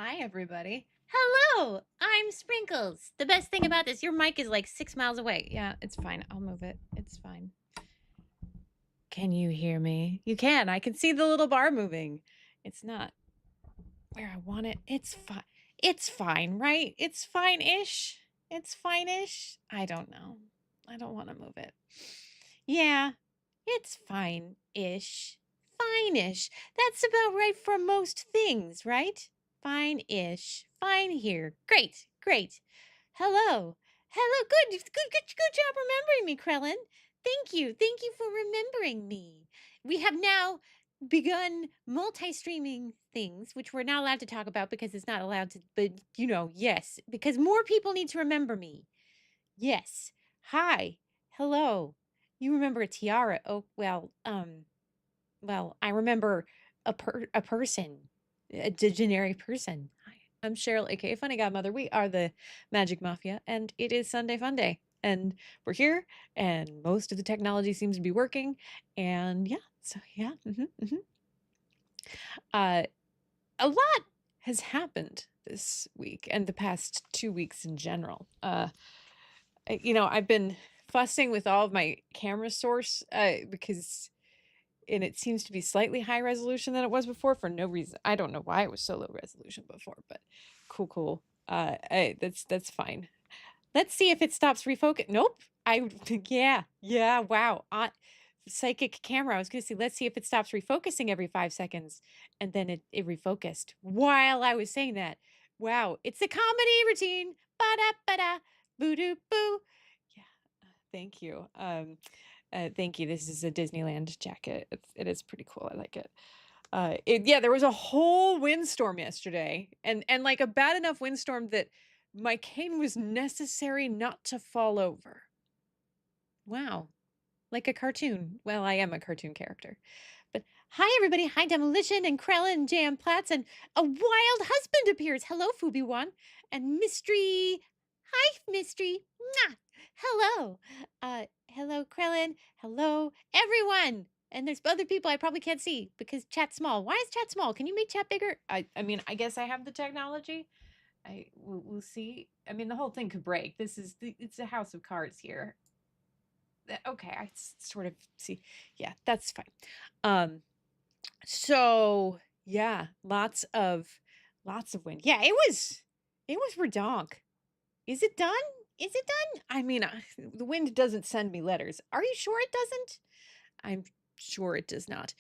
Hi, everybody. Hello, I'm Sprinkles. The best thing about this, your mic is like 6 miles away. Yeah, it's fine. I'll move it. It's fine. Can you hear me? You can. I can see the little bar moving. It's not where I want it. It's fine. It's fine, right? It's fine-ish. It's fine-ish. I don't know. I don't want to move it. Yeah, it's fine-ish. Fine-ish. That's about right for most things, right? Fine-ish. Fine here. Great. Great. Hello. Hello. Good job remembering me, Krellin. Thank you. Thank you for remembering me. We have now begun multi-streaming things, which we're not allowed to talk about because it's not allowed to, but yes, because more people need to remember me. Yes. Hi. Hello. You remember a tiara. Oh, well, I remember a person, a generic person. Hi. I'm Cheryl, aka Funny Godmother. We are the Magic Mafia, and it is Sunday Fun Day. And we're here, and most of the technology seems to be working. And yeah, so yeah. Uh, a lot has happened this week and the past 2 weeks in general. I've been fussing with all of my camera source because and it seems to be slightly high resolution than it was before for no reason. I don't know why it was so low resolution before, but cool. That's fine. Let's see if it stops refocus. Nope. Yeah. Wow. Psychic camera. I was gonna say, let's see if it stops refocusing every 5 seconds, and then it refocused while I was saying that. Wow, it's a comedy routine. Ba da ba da, boo doo boo. Yeah, thank you. Thank you. This is a Disneyland jacket. It is pretty cool. I like it. Yeah, there was a whole windstorm yesterday, and like a bad enough windstorm that my cane was necessary not to fall over. Wow. Like a cartoon. Well, I am a cartoon character. But hi, everybody. Hi, Demolition and Krellin and Jam Platts. And a wild husband appears. Hello, Fubi1. And Mystery. Hi, Mystery. Mwah. Hello. Hello, Krellin. Hello, everyone. And there's other people I probably can't see because chat's small. Why is chat small? Can you make chat bigger? I mean, I guess I have the technology. We'll see. I mean, the whole thing could break. It's a house of cards here. Okay, I sort of see. Yeah, that's fine. So yeah, lots of wind. Yeah, it was redonk. Is it done? Is it done? I mean, the wind doesn't send me letters. Are you sure it doesn't? I'm sure it does not.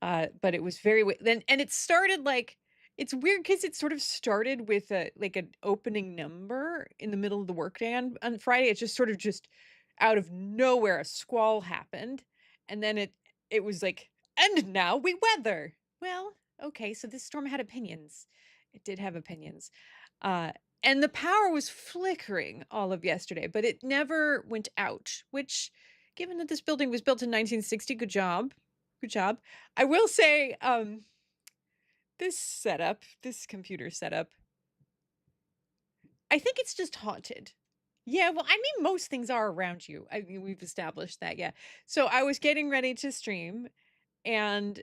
But it was very then, and it started like it's weird because it sort of started with an opening number in the middle of the workday on Friday. It just sort of just out of nowhere a squall happened, and then it was like, and now we weather. Well, okay, so this storm had opinions. It did have opinions. And the power was flickering all of yesterday, but it never went out, which, given that this building was built in 1960, good job. Good job. I will say, this computer setup, I think it's just haunted. Yeah, well, I mean, most things are around you. I mean, we've established that, yeah. So I was getting ready to stream, and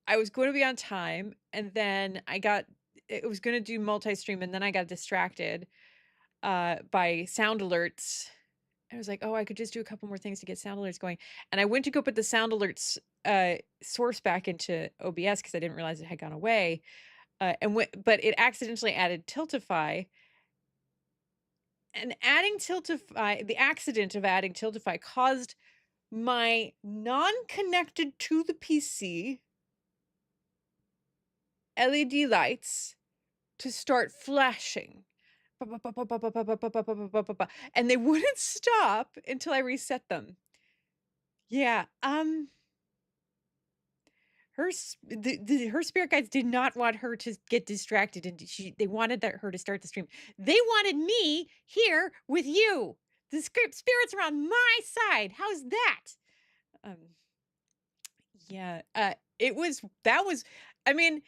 I was going to be on time, and then it was going to do multi-stream, and then I got distracted by sound alerts. I was like, oh, I could just do a couple more things to get sound alerts going. And I went to go put the sound alerts source back into OBS because I didn't realize it had gone away. But it accidentally added Tiltify. And adding Tiltify, the accident of adding Tiltify caused my non-connected to the PC LED lights to start flashing. And they wouldn't stop until I reset them. Yeah, her spirit guides did not want her to get distracted, and they wanted her to start the stream. They wanted me here with you. The spirits are on my side. How's that? Um, yeah, that was, I mean,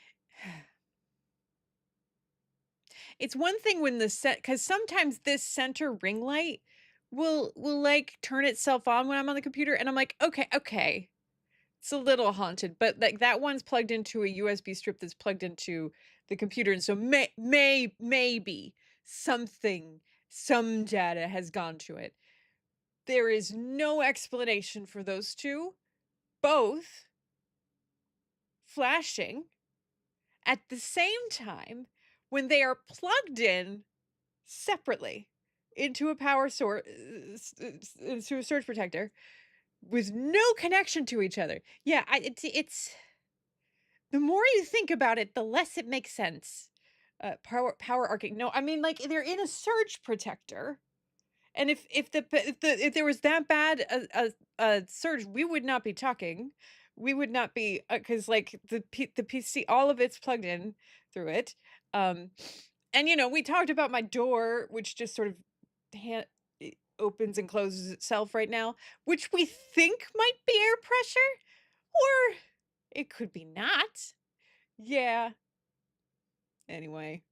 it's one thing when because sometimes this center ring light will like turn itself on when I'm on the computer, and I'm like, okay. It's a little haunted, but like that one's plugged into a USB strip that's plugged into the computer, and so maybe something, some data has gone to it. There is no explanation for those two both flashing at the same time when they are plugged in separately into a power source, into a surge protector with no connection to each other. Yeah, it's the more you think about it, the less it makes sense. Power arcing. No, I mean, like, they're in a surge protector, and if there was that bad a surge, we would not be talking. We would not be, because like the PC, all of it's plugged in through it. Um, and we talked about my door, which just sort of ha- opens and closes itself right now, which we think might be air pressure, or it could be not. Yeah. Anyway,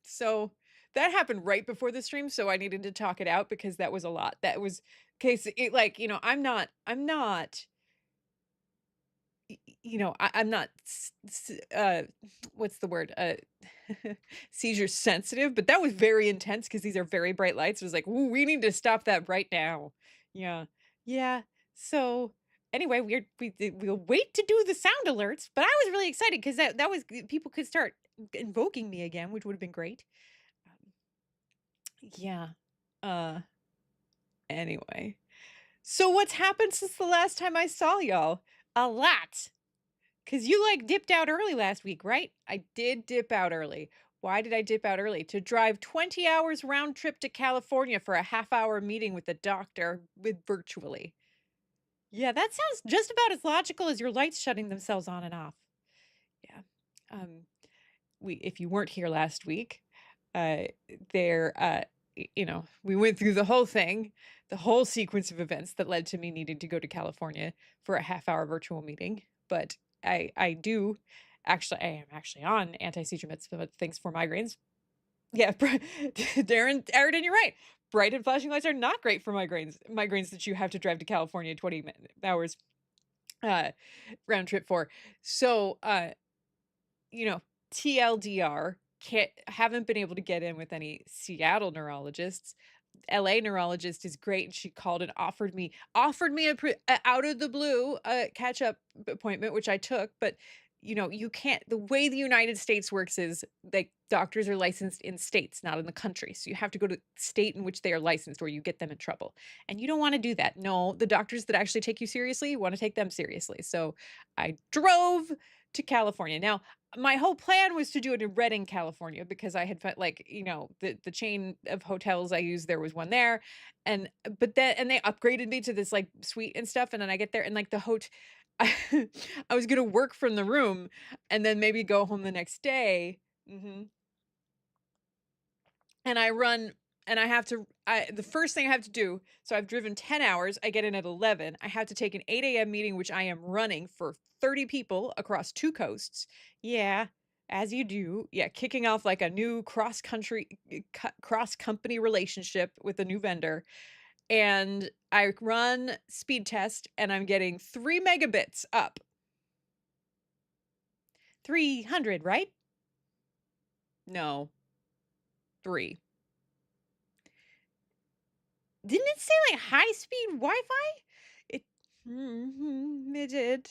so that happened right before the stream, so I needed to talk it out because that was a lot. That was case it like, I'm not I'm not what's the word? Seizure sensitive, but that was very intense because these are very bright lights. It was like, "Ooh, we need to stop that right now." Yeah. Yeah. So anyway, we'll wait to do the sound alerts, but I was really excited because that was people could start invoking me again, which would have been great. Um, yeah. Uh anyway. So what's happened since the last time I saw y'all? A lot. Cause you like dipped out early last week, right? I did dip out early. Why did I dip out early? To drive 20 hours round trip to California for a half-hour meeting with the doctor with virtually. Yeah, that sounds just about as logical as your lights shutting themselves on and off. Yeah. Um, we if you weren't here last week, uh there we went through the whole thing, the whole sequence of events that led to me needing to go to California for a half-hour virtual meeting. But I am actually on anti-seizure meds, but thanks for migraines. Yeah, Darren, Aridin, you're right. Bright and flashing lights are not great for migraines that you have to drive to California 20 hours uh round trip for. So you know, TLDR, haven't been able to get in with any Seattle neurologists. LA neurologist is great, and she called and offered me a out of the blue catch up appointment, which I took. But you can't. The way the United States works is like doctors are licensed in states, not in the country. So you have to go to the state in which they are licensed, or you get them in trouble. And you don't want to do that. No, the doctors that actually take you seriously want to take them seriously. So I drove to California. Now, my whole plan was to do it in Redding, California, because I had felt like, the chain of hotels I used, there was one there. And but then and they upgraded me to this like suite and stuff. And then I get there and like the hotel I, I was gonna work from the room and then maybe go home the next day. hmm And I run and the first thing I have to do, so I've driven 10 hours, I get in at 11. I have to take an 8 a.m. meeting, which I am running for 30 people across two coasts. Yeah, as you do. Yeah, kicking off like a new cross company relationship with a new vendor. And I run speed test and I'm getting 3 megabits up. 300, right? No, 3. Didn't it say like high speed Wi-Fi? It it did.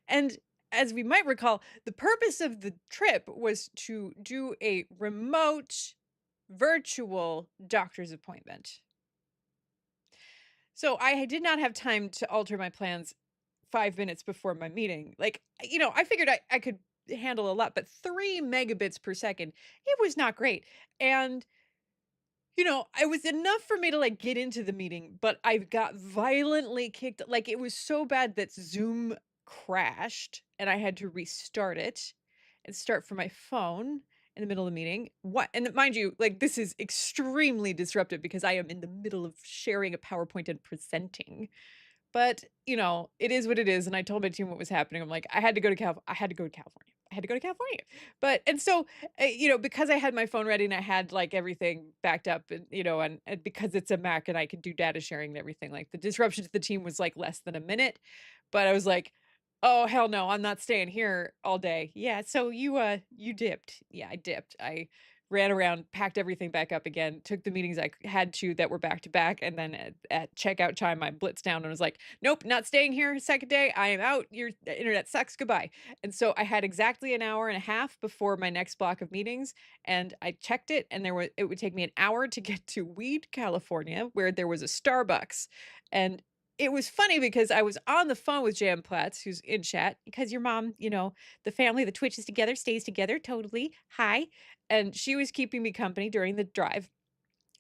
And as we might recall, the purpose of the trip was to do a remote virtual doctor's appointment. So I did not have time to alter my plans 5 minutes before my meeting. Like, I figured I could handle a lot, but 3 megabits per second, it was not great. And it was enough for me to like get into the meeting, but I got violently kicked. Like it was so bad that Zoom crashed and I had to restart it and start from my phone in the middle of the meeting. What? And mind you, like this is extremely disruptive because I am in the middle of sharing a PowerPoint and presenting. But, it is what it is, and I told my team what was happening. I'm like, I had to go to I had to go to California. I had to go to California. But and so, because I had my phone ready and I had like everything backed up and, and because it's a Mac and I could do data sharing and everything, like the disruption to the team was like less than a minute. But I was like, Oh, hell no, I'm not staying here all day. Yeah, so you dipped. Yeah, I dipped. I ran around, packed everything back up again, took the meetings I had to that were back to back, and then at checkout time, I blitzed down and was like, "Nope, not staying here. Second day, I am out. Your internet sucks. Goodbye." And so I had exactly an hour and a half before my next block of meetings, and I checked it, and it would take me an hour to get to Weed, California, where there was a Starbucks, and it was funny because I was on the phone with Jan Platz, who's in chat, because your mom, the family that twitches together stays together, totally. Hi. And she was keeping me company during the drive.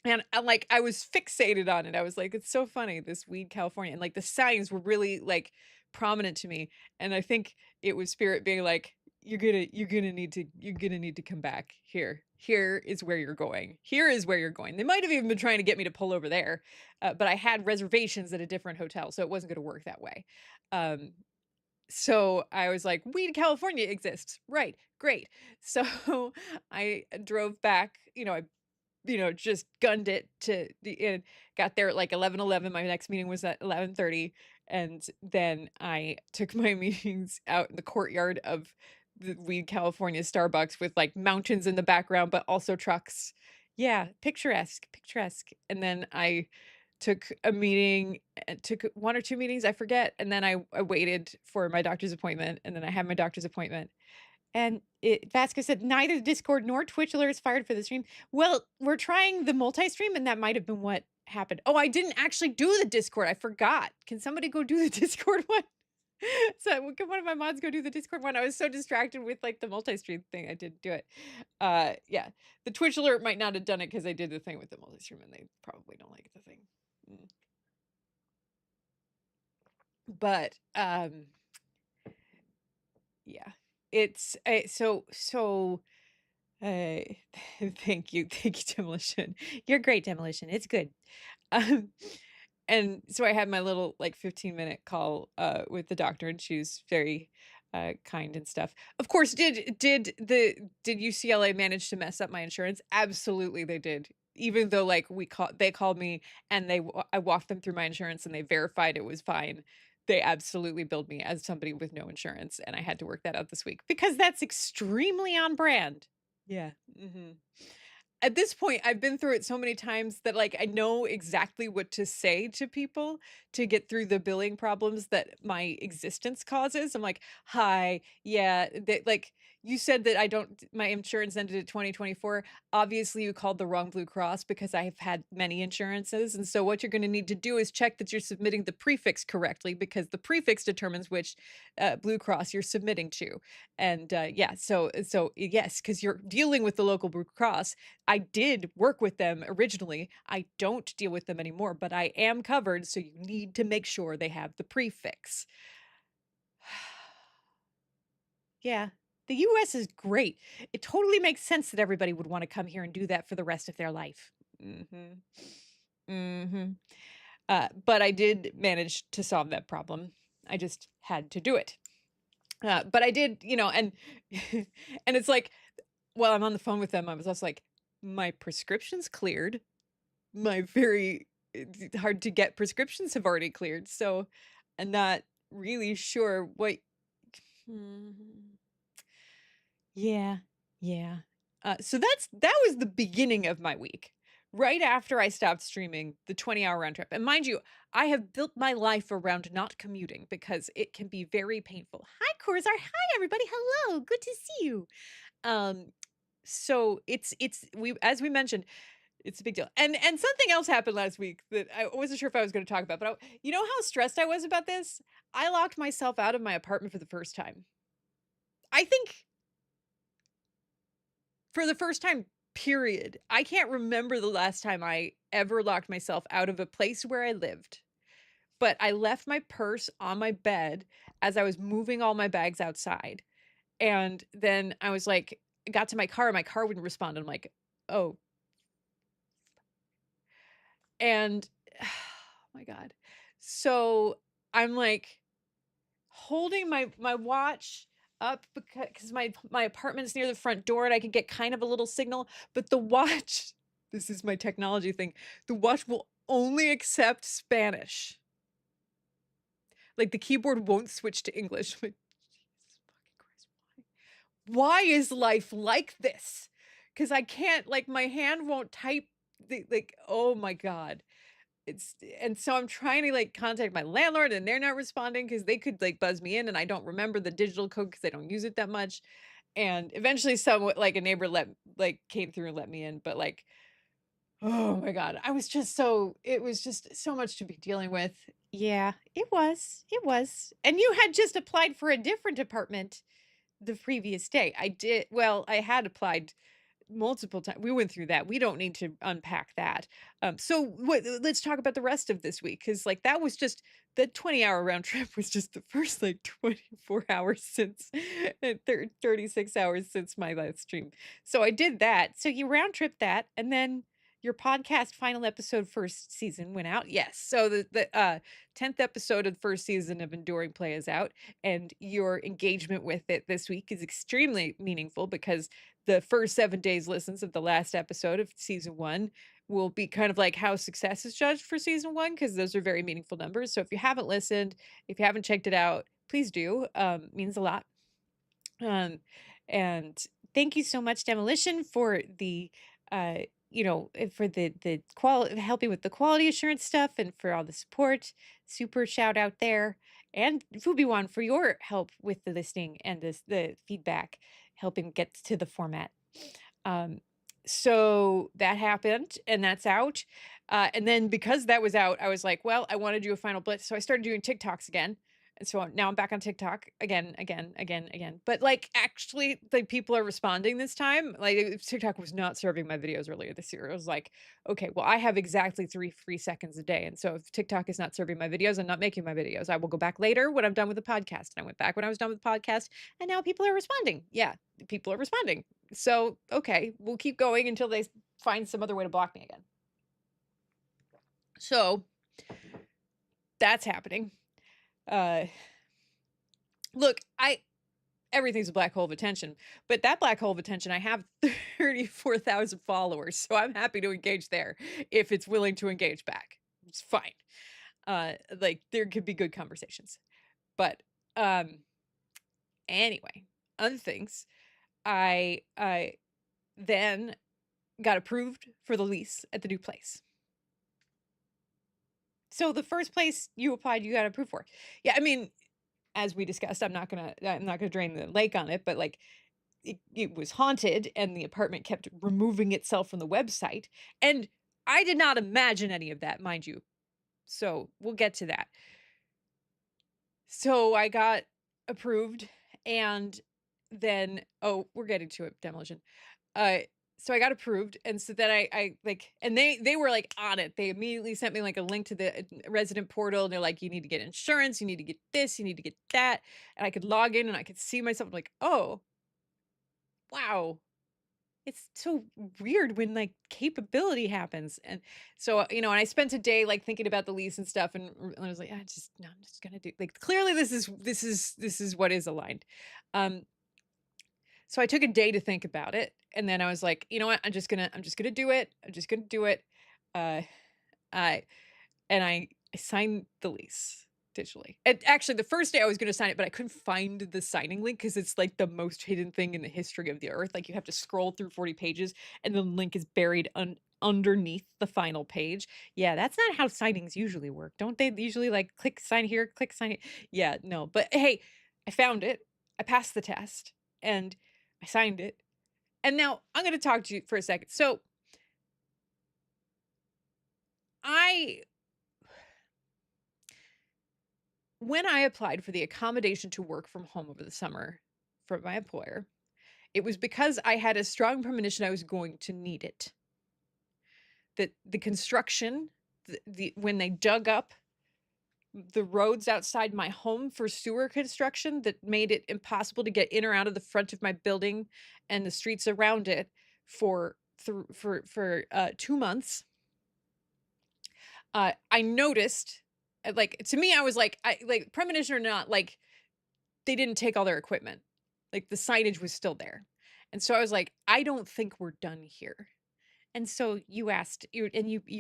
And I was fixated on it. I was like, it's so funny, this Weed, California. And like the signs were really like prominent to me. And I think it was Spirit being like, you're gonna need to come back here. Here is where you're going. Here is where you're going. They might have even been trying to get me to pull over there, but I had reservations at a different hotel, so it wasn't going to work that way. Um, so I was like, Weed, California exists, right? Great. So I drove back. Just gunned it to the and got there at like 11:11. My next meeting was at 11:30, and then I took my meetings out in the courtyard of the Weed, California Starbucks with like mountains in the background, but also trucks. Yeah, picturesque, picturesque. And then I took a meeting, took one or two meetings, I forget, and then I waited for my doctor's appointment, and then I had my doctor's appointment, and Vasquez said, neither Discord nor Twitch alerts fired for the stream. Well, we're trying the multi-stream, and that might have been what happened. Oh, I didn't actually do the Discord. I forgot. Can somebody go do the Discord one? So can one of my mods go do the Discord one? I was so distracted with like the multi-stream thing, I didn't do it. Yeah, the Twitch alert might not have done it because I did the thing with the multi-stream, and they probably don't like the thing. Mm. But yeah, it's Uh, thank you, Demolition. You're great, Demolition. It's good. Um, and so I had my little like 15-minute call with the doctor, and she was very kind and stuff. Of course, did UCLA manage to mess up my insurance? Absolutely, they did. Even though like they called me and I walked them through my insurance and they verified it was fine. They absolutely billed me as somebody with no insurance, and I had to work that out this week because that's extremely on brand. Yeah. Mhm. At this point, I've been through it so many times that, like, I know exactly what to say to people to get through the billing problems that my existence causes. I'm like, "Hi, yeah, like, you said that I don't my insurance ended at 2024. Obviously, you called the wrong Blue Cross because I have had many insurances, and so what you're gonna need to do is check that you're submitting the prefix correctly because the prefix determines which, Blue Cross you're submitting to." And, yeah, so yes, because 'cause you're dealing with the local Blue Cross. I did work with them originally. I don't deal with them anymore, but I am covered, so you need to make sure they have the prefix. Yeah. The US is great. It totally makes sense that everybody would wanna come here and do that for the rest of their life. Mhm. Mhm. But I did manage to solve that problem. I just had to do it. But I did, and and it's like, while I'm on the phone with them, I was also like, "My prescription's cleared. My very hard to get prescriptions have already cleared, so I'm not really sure what." Mhm. Yeah, yeah. So that was the beginning of my week. Right after I stopped streaming the 20-hour round trip. And mind you, I have built my life around not commuting because it can be very painful. Hi, Corzar. Hi, everybody. Hello. Good to see you. Um, so it's we as we mentioned, it's a big deal. And something else happened last week that I wasn't sure if I was going to talk about, but you know how stressed I was about this? I locked myself out of my apartment for the first time. I think for the first time, period. I can't remember the last time I ever locked myself out of a place where I lived. But I left my purse on my bed as I was moving all my bags outside. And then I was like, got to my car wouldn't respond. I'm like, oh, and oh my God. So I'm like holding my watch up because my apartment's near the front door and I can get kind of a little signal, but the watch, this is my technology thing, the watch will only accept Spanish. Like, the keyboard won't switch to English. Like, Jesus fucking Christ, why is life like this? Because I can't, like, my hand won't type like, oh my God. It's and so I'm trying to, like, contact my landlord, and they're not responding because they could, like, buzz me in, and I don't remember the digital code because I don't use it that much. And eventually someone like, a neighbor came through and let me in, but, like, oh my God, it was just so much to be dealing with. Yeah, it was. And you had just applied for a different apartment the previous day. I had applied multiple times. We went through that. We don't need to unpack that. Let's talk about the rest of this week, because like that was just the 20-hour round trip was just the first like 24 hours since 36 hours since my last stream. So I did that. So you round trip that, and then your podcast final episode first season went out. Yes. So the 10th episode of the first season of Enduring Play is out, and your engagement with it this week is extremely meaningful because the first 7 days listens of the last episode of season 1 will be kind of like how success is judged for season 1, because those are very meaningful numbers. So if you haven't listened, if you haven't checked it out, please do. Means a lot. Um, and thank you so much, Demolition, for the uh, for the quality, helping with the quality assurance stuff, and for all the support. Super shout out there. And Fubiwan for your help with the listening and the feedback, helping get to the format. Um, so that happened, and that's out. And then because that was out, I was like, well, I want to do a final blitz. So I started doing TikToks again. And so now I'm back on TikTok again. But like actually, like people are responding this time. Like TikTok was not serving my videos earlier this year. It was like, okay, well, I have exactly 3 free seconds a day. And so if TikTok is not serving my videos, I'm not making my videos. I will go back later when I'm done with the podcast. And I went back when I was done with the podcast. And now people are responding. Yeah, people are responding. So, okay, we'll keep going until they find some other way to block me again. So that's happening. Look, everything's a black hole of attention, but that black hole of attention, I have 34,000 followers, so I'm happy to engage there if it's willing to engage back. It's fine. Like there could be good conversations. But anyway, other things. I then got approved for the lease at the new place. So the first place you applied, you got approved for. Yeah, I mean, as we discussed, I'm not gonna drain the lake on it, but like it was haunted and the apartment kept removing itself from the website. And I did not imagine any of that, mind you. So we'll get to that. So I got approved, and then we're getting to it, Demolition. So I got approved, and so then I like, and they were like on it. They immediately sent me like a link to the resident portal, and they're like, you need to get insurance, you need to get this, you need to get that, and I could log in and I could see myself. I'm like, oh, wow, it's so weird when like capability happens. And so and I spent a day like thinking about the lease and stuff, and I was like, I'm just gonna do, like, clearly this is what is aligned. So I took a day to think about it, and then I was like, you know what? I'm just gonna do it. I'm just gonna do it. Uh, I and I signed the lease digitally. And actually, the first day I was gonna sign it, but I couldn't find the signing link because it's like the most hidden thing in the history of the earth. Like you have to scroll through 40 pages, and the link is buried underneath the final page. Yeah, that's not how signings usually work. Don't they usually like click sign here, click sign here? Yeah, no. But hey, I found it. I passed the test, and I signed it. And now I'm going to talk to you for a second. So I when I applied for the accommodation to work from home over the summer from my employer, it was because I had a strong premonition I was going to need it. That the construction, when they dug up the roads outside my home for sewer construction that made it impossible to get in or out of the front of my building and the streets around it for 2 months. I noticed, like, to me, I was like, premonition or not, like, they didn't take all their equipment. Like, the signage was still there. And so I was like, I don't think we're done here. And so you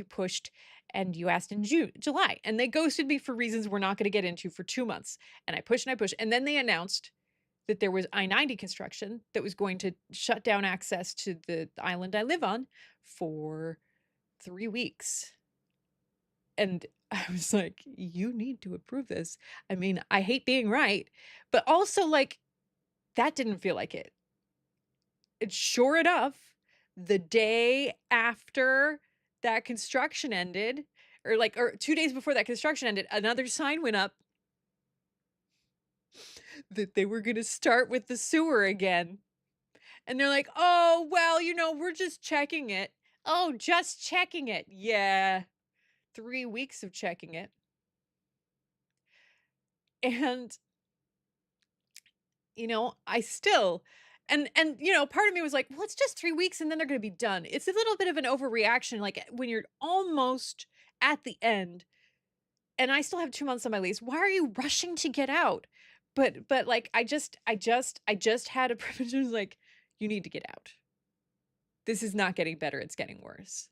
pushed and you asked in July, and they ghosted me for reasons we're not going to get into for 2 months. And I pushed, and then they announced that there was I-90 construction that was going to shut down access to the island I live on for 3 weeks. And I was like, "You need to approve this." I mean, I hate being right, but also, like, that didn't feel like it. And sure enough, the day after that construction ended, or 2 days before that construction ended, another sign went up that they were gonna start with the sewer again. And they're like, "Oh, well, we're just checking it." "Oh, just checking it." Yeah, 3 weeks of checking it. And, I still part of me was like, "Well, it's just 3 weeks and then they're gonna be done." It's a little bit of an overreaction, like, when you're almost at the end and I still have 2 months on my lease. Why are you rushing to get out? But, like, I just had a privilege. Like, "You need to get out. This is not getting better, it's getting worse."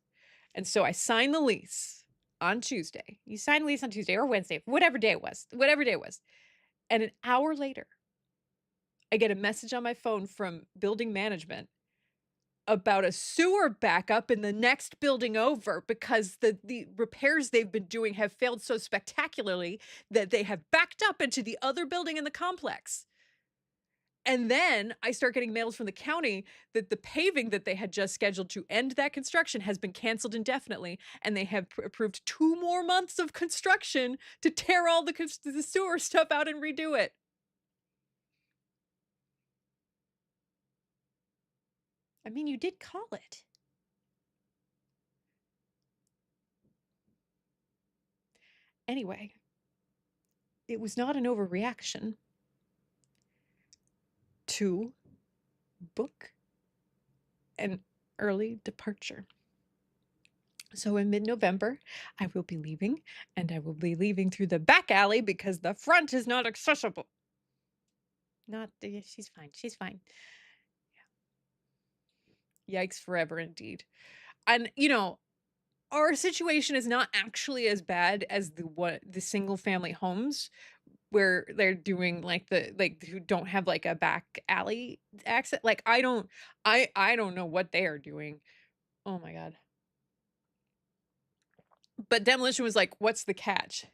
And so I signed the lease on Tuesday. You sign the lease on Tuesday or Wednesday, whatever day it was. And an hour later, I get a message on my phone from building management about a sewer backup in the next building over because the repairs they've been doing have failed so spectacularly that they have backed up into the other building in the complex. And then I start getting mails from the county that the paving that they had just scheduled to end that construction has been canceled indefinitely, and they have approved 2 more months of construction to tear all the sewer stuff out and redo it. I mean, you did call it. Anyway, it was not an overreaction to book an early departure. So in mid-November, I will be leaving, and I will be leaving through the back alley because the front is not accessible. Not she's fine. She's fine. Yikes forever indeed. And our situation is not actually as bad as the single family homes where they're doing who don't have like a back alley access. Like I don't know what they are doing. Oh my God. But demolition was like, what's the catch?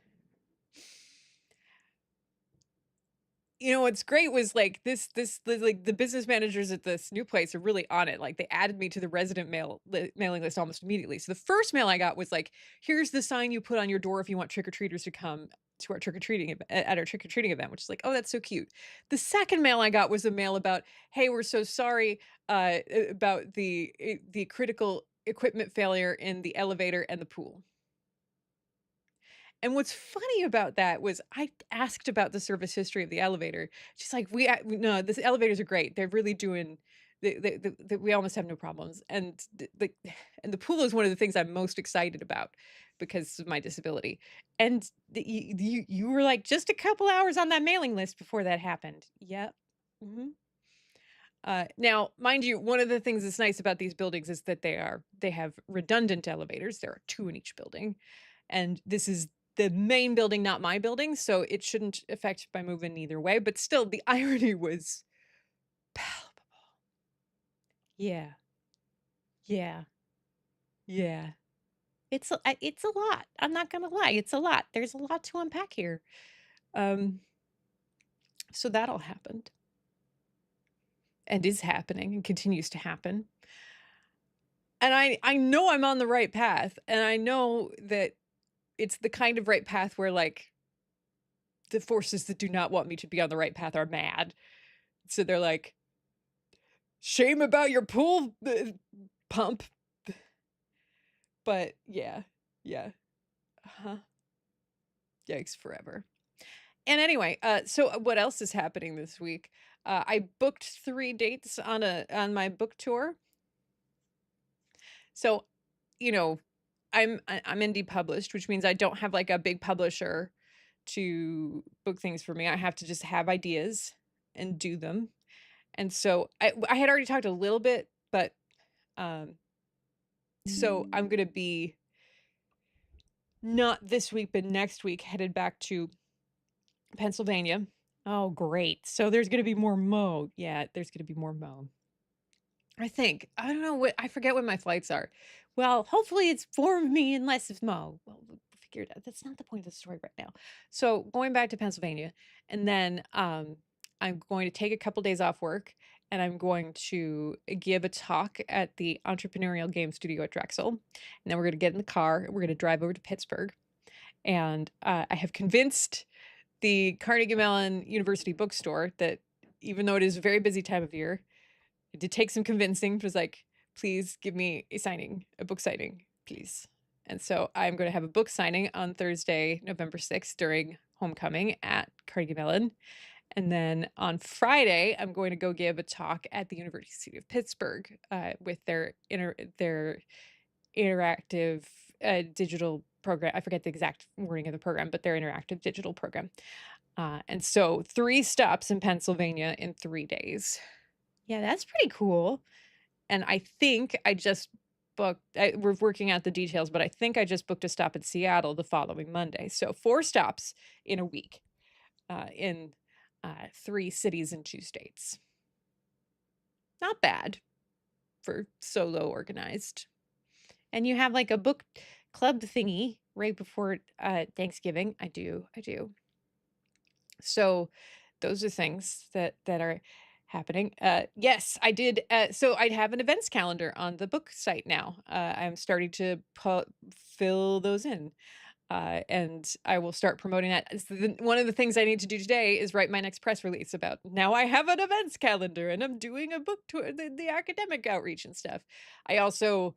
What's great was like like the business managers at this new place are really on it. Like they added me to the resident mailing list almost immediately. So the first mail I got was like, here's the sign you put on your door if you want trick-or-treaters to come to our at our trick-or-treating event, which is like, oh, that's so cute. The second mail I got was a mail about, hey, we're so sorry about the critical equipment failure in the elevator and the pool. And what's funny about that was I asked about the service history of the elevator. She's like, no, the elevators are great. They're really doing we almost have no problems." And and the pool is one of the things I'm most excited about because of my disability. And you were like just a couple hours on that mailing list before that happened. Yep. Mhm. Now, mind you, one of the things that's nice about these buildings is that they have redundant elevators. There are 2 in each building, and this is the main building, not my building, so it shouldn't affect my move-in either way, but still, the irony was palpable. Yeah, yeah, yeah. It's a lot. I'm not gonna lie, it's a lot. There's a lot to unpack here. Um, so that all happened and is happening and continues to happen. And I know I'm on the right path, and I know that it's the kind of right path where, like, the forces that do not want me to be on the right path are mad. So they're like, "Shame about your pool pump." But yeah, yeah, uh-huh. Yikes forever. And anyway, so what else is happening this week? I booked 3 dates on my book tour. So, you know, I'm indie published, which means I don't have like a big publisher to book things for me. I have to just have ideas and do them. And so I had already talked a little bit, but um So I'm gonna be not this week, but next week headed back to Pennsylvania. Oh, great. So there's gonna be more Mo. Yeah, there's gonna be more Mo. I think. I don't know what I forget when my flights are. Well, hopefully it's more of me and less of Mo. Well, we'll figure it out. That's not the point of the story right now. So going back to Pennsylvania, and then I'm going to take a couple days off work, and I'm going to give a talk at the Entrepreneurial Game Studio at Drexel. And then we're going to get in the car and we're going to drive over to Pittsburgh. And I have convinced the Carnegie Mellon University bookstore that even though it is a very busy time of year, it did take some convincing. It was like, please give me a book signing, please. And so I'm going to have a book signing on Thursday, November 6th during homecoming at Carnegie Mellon. And then on Friday, I'm going to go give a talk at the University of Pittsburgh with their interactive digital program. I forget the exact wording of the program, but their interactive digital program. And so 3 stops in Pennsylvania in 3 days. Yeah, that's pretty cool. And I think I just we're working out the details, but I think I just booked a stop in Seattle the following Monday. So 4 stops in a week in 3 cities and 2 states. Not bad for solo organized. And you have like a book club thingy right before Thanksgiving. I do. So those are things that are happening. Yes, I did. So I have an events calendar on the book site now. I'm starting to fill those in. And I will start promoting that. One of the things I need to do today is write my next press release about now I have an events calendar and I'm doing a book tour, the academic outreach and stuff. I also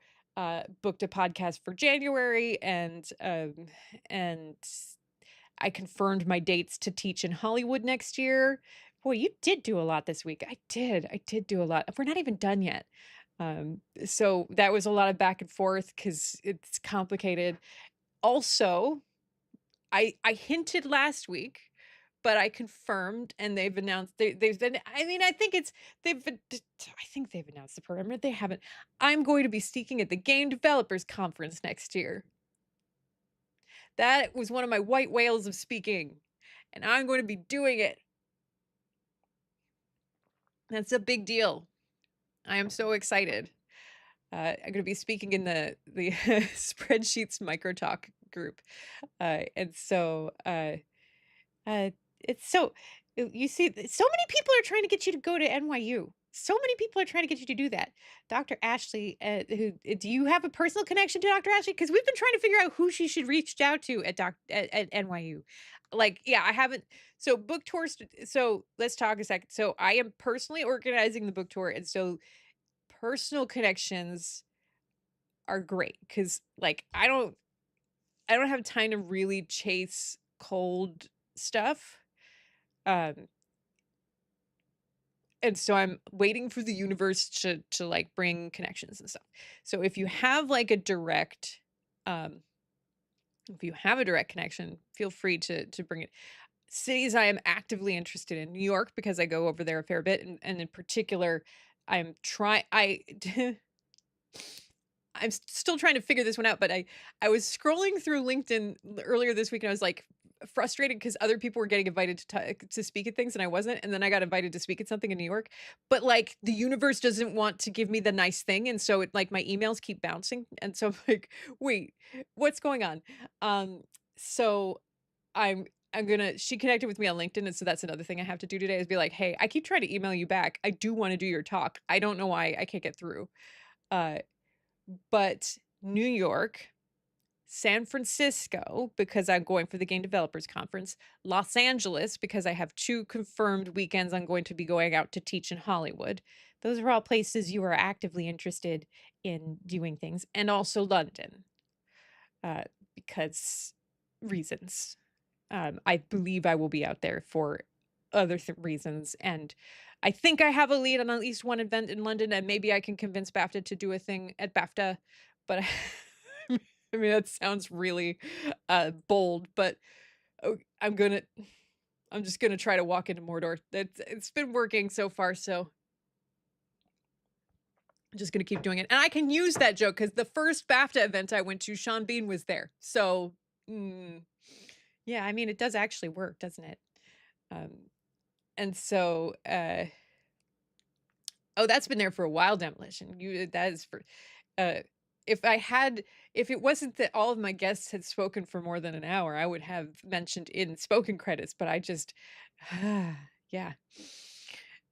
booked a podcast for January and I confirmed my dates to teach in Hollywood next year. Boy, you did do a lot this week. I did do a lot. We're not even done yet. So that was a lot of back and forth because it's complicated. Also, I hinted last week, but I confirmed and they've announced they've been I mean, I think they've announced the program, but they haven't. I'm going to be speaking at the Game Developers Conference next year. That was one of my white whales of speaking, and I'm going to be doing it. That's a big deal. I am so excited. I'm going to be speaking in the Spreadsheets Microtalk group, and so it's so you see, so many people are trying to get you to go to NYU. So many people are trying to get you to do that. Dr. Ashley, do you have a personal connection to Dr. Ashley? Because we've been trying to figure out who she should reach out to at NYU. Like, yeah, I haven't. So book tours. So let's talk a second. So I am personally organizing the book tour, and so personal connections are great because, like, I don't have time to really chase cold stuff. Um, and so I'm waiting for the universe to like bring connections and stuff. So if you have like a direct if you have a direct connection, feel free to bring it. Cities I am actively interested in: New York, because I go over there a fair bit, and in particular, I'm trying I I'm still trying to figure this one out, but I was scrolling through LinkedIn earlier this week and I was like frustrated because other people were getting invited to speak at things and I wasn't, and then I got invited to speak at something in New York, but like the universe doesn't want to give me the nice thing, and so it like my emails keep bouncing, and so I'm like, wait, what's going on? So I'm I'm gonna she connected with me on LinkedIn, and so that's another thing I have to do today is be like, hey, I keep trying to email you back. I do want to do your talk. I don't know why I can't get through. Uh, but New York, San Francisco, because I'm going for the Game Developers Conference, Los Angeles, because I have 2 confirmed weekends I'm going to be going out to teach in Hollywood. Those are all places you are actively interested in doing things, and also London, uh, because reasons. I believe I will be out there for other reasons, and I think I have a lead on at least one event in London, and maybe I can convince BAFTA to do a thing at BAFTA, but I mean, that sounds really, bold, but, oh, I'm just gonna try to walk into Mordor. It's been working so far, so I'm just gonna keep doing it. And I can use that joke because the first BAFTA event I went to, Sean Bean was there. So, yeah, I mean, it does actually work, doesn't it? Um, and so, oh, that's been there for a while, Demolition. That is for, uh, if I had, if it wasn't that all of my guests had spoken for more than an hour, I would have mentioned in spoken credits, but I just, yeah.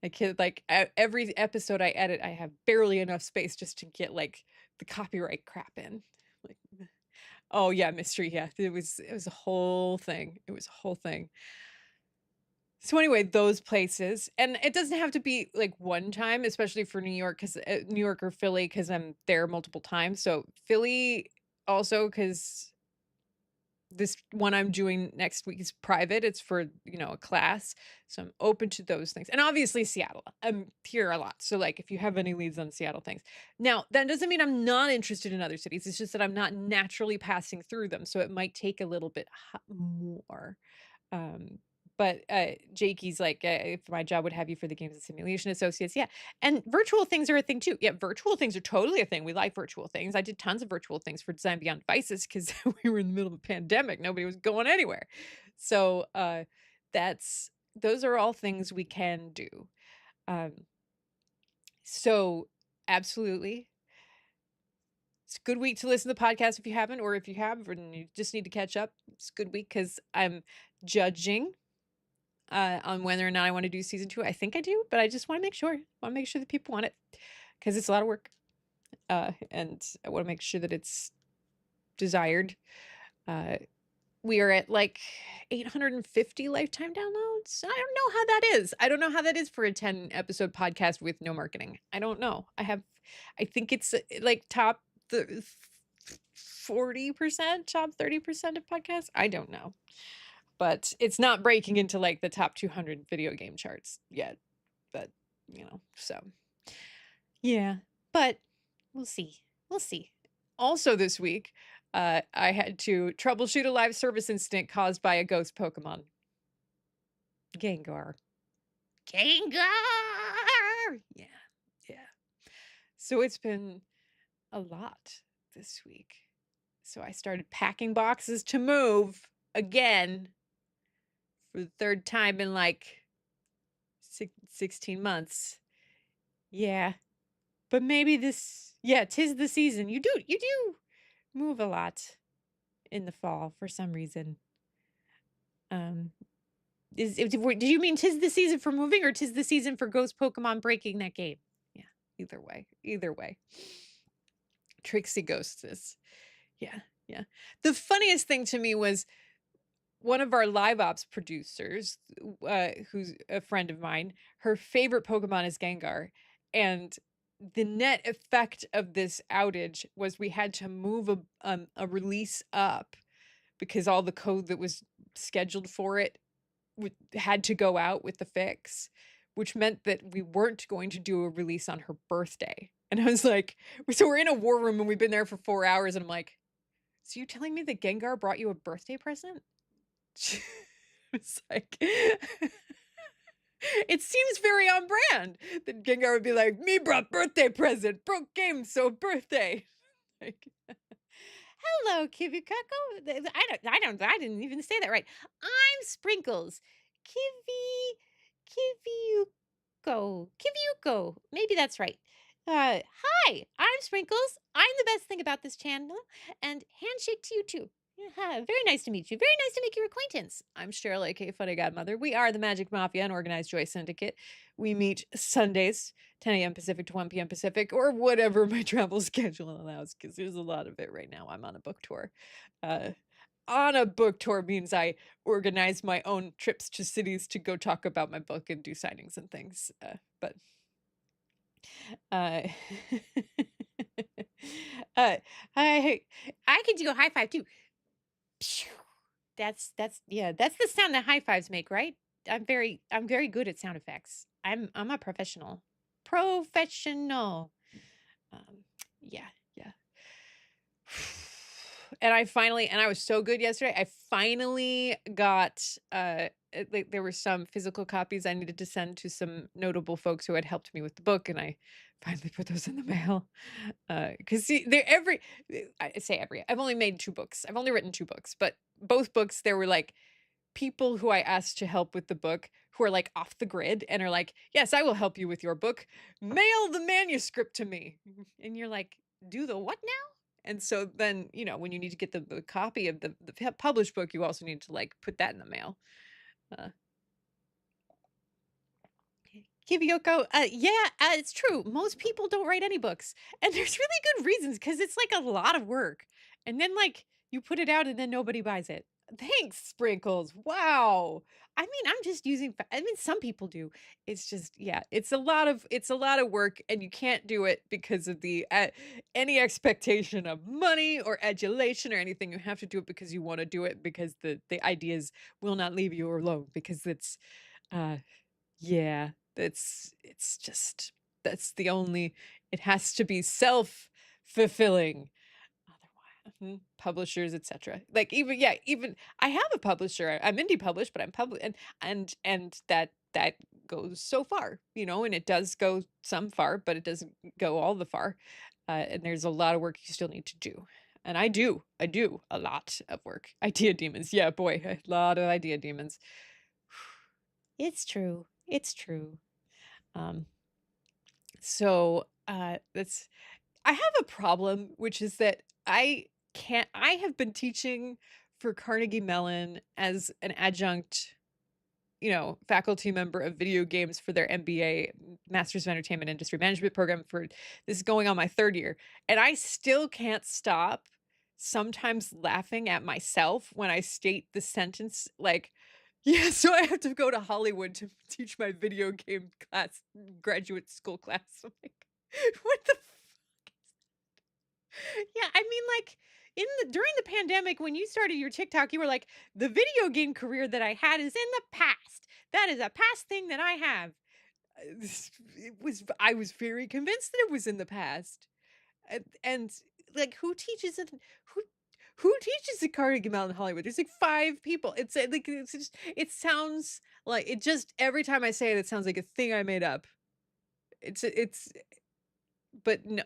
I kid, like every episode I edit, I have barely enough space just to get like the copyright crap in. Like, oh yeah, mystery. Yeah, it was a whole thing. It was a whole thing. So anyway, those places, and it doesn't have to be like one time, especially for New York, because New York or Philly, because I'm there multiple times. So Philly also, because this one I'm doing next week is private. It's for, a class. So I'm open to those things. And obviously Seattle. I'm here a lot. So like if you have any leads on Seattle things. Now, that doesn't mean I'm not interested in other cities. It's just that I'm not naturally passing through them. So it might take a little bit more. Um, but Jakey's like, if my job would have you for the Games and Simulation Associates, yeah. And virtual things are a thing too. Yeah, virtual things are totally a thing. We like virtual things. I did tons of virtual things for Design Beyond Devices because we were in the middle of a pandemic. Nobody was going anywhere. So those are all things we can do. Um, so absolutely. It's a good week to listen to the podcast if you haven't, or if you have and you just need to catch up. It's a good week because I'm judging on whether or not I want to do season 2. I think I do, but I just want to make sure. I want to make sure that people want it because it's a lot of work. And I want to make sure that it's desired. We are at like 850 lifetime downloads. I don't know how that is. I don't know how that is for a 10 episode podcast with no marketing. I don't know. I think it's like top 40%, top 30% of podcasts. I don't know. But it's not breaking into like the top 200 video game charts yet. But, so yeah. But we'll see. We'll see. Also this week, I had to troubleshoot a live service incident caused by a ghost Pokemon. Gengar. Gengar! Yeah. Yeah. So it's been a lot this week. So I started packing boxes to move again for the third time in like 16 months. Yeah. But maybe tis the season. You do move a lot in the fall for some reason. Did you mean tis the season for moving or tis the season for ghost Pokemon breaking that game? Yeah, either way. Trixie Ghosts is, yeah. The funniest thing to me was one of our live ops producers, who's a friend of mine, her favorite Pokemon is Gengar. And the net effect of this outage was we had to move a release up because all the code that was scheduled for it had to go out with the fix, which meant that we weren't going to do a release on her birthday. And I was like, so we're in a war room and we've been there for 4 hours. And I'm like, so you telling me that Gengar brought you a birthday present? It's like, it seems very on brand that Gengar would be like, me brought birthday present, broke game, so birthday. Like, hello, Kivukako. I didn't even say that right. I'm Sprinkles. Kiviuko. Maybe that's right. Hi, I'm Sprinkles. I'm the best thing about this channel, and handshake to you too. Yeah, very nice to meet you. Very nice to make your acquaintance. I'm Cheryl, aka Funny Godmother. We are the Magic Mafia and Organized Joy Syndicate. We meet Sundays, 10 a.m. Pacific to 1 p.m. Pacific, or whatever my travel schedule allows, because there's a lot of it right now. I'm on a book tour. On a book tour means I organize my own trips to cities to go talk about my book and do signings and things. But uh, I can do a high five too. That's the sound that high fives make, right? I'm very good at sound effects. I'm a professional. Professional. Um, yeah. and I was so good yesterday. I finally got like there were some physical copies I needed to send to some notable folks who had helped me with the book, and I finally put those in the mail. Cuz see, they're every I say every. I've only made 2 books. I've only written 2 books, but both books there were like people who I asked to help with the book who are like off the grid and are like, "Yes, I will help you with your book. Mail the manuscript to me." And you're like, "Do the what now?" And so then, when you need to get the copy of the published book, you also need to like put that in the mail. Uh, Kibiyoko, yeah, it's true. Most people don't write any books, and there's really good reasons because it's like a lot of work. And then like you put it out, and then nobody buys it. Thanks, Sprinkles. Wow. I mean, I'm just using. I mean, some people do. It's just, yeah, it's a lot of work, and you can't do it because of the any expectation of money or adulation or anything. You have to do it because you want to do it because the ideas will not leave you alone because uh yeah, it's just that's the only it has to be self-fulfilling. Otherwise publishers, etcetera. Like, even yeah, even I have a publisher. I'm indie published, but I'm public and that goes so far, and it does go some far, but it doesn't go all the far. And there's a lot of work you still need to do. And I do a lot of work. Idea demons. Yeah, boy, a lot of idea demons. It's true. It's true. Um, that's I have a problem, which is that I have been teaching for Carnegie Mellon as an adjunct, faculty member of video games for their MBA, Masters of Entertainment Industry Management program for this is going on my 3rd year. And I still can't stop sometimes laughing at myself when I state the sentence like, yeah, so I have to go to Hollywood to teach my video game class, graduate school class. I'm like, what the yeah, I mean, like, during the pandemic, when you started your TikTok, you were like, "The video game career that I had is in the past. That is a past thing that I have." I was very convinced that it was in the past. And like, who who teaches at Carnegie Mellon Hollywood? There's like 5 people. It sounds like it just every time I say it, it sounds like a thing I made up. It's but no,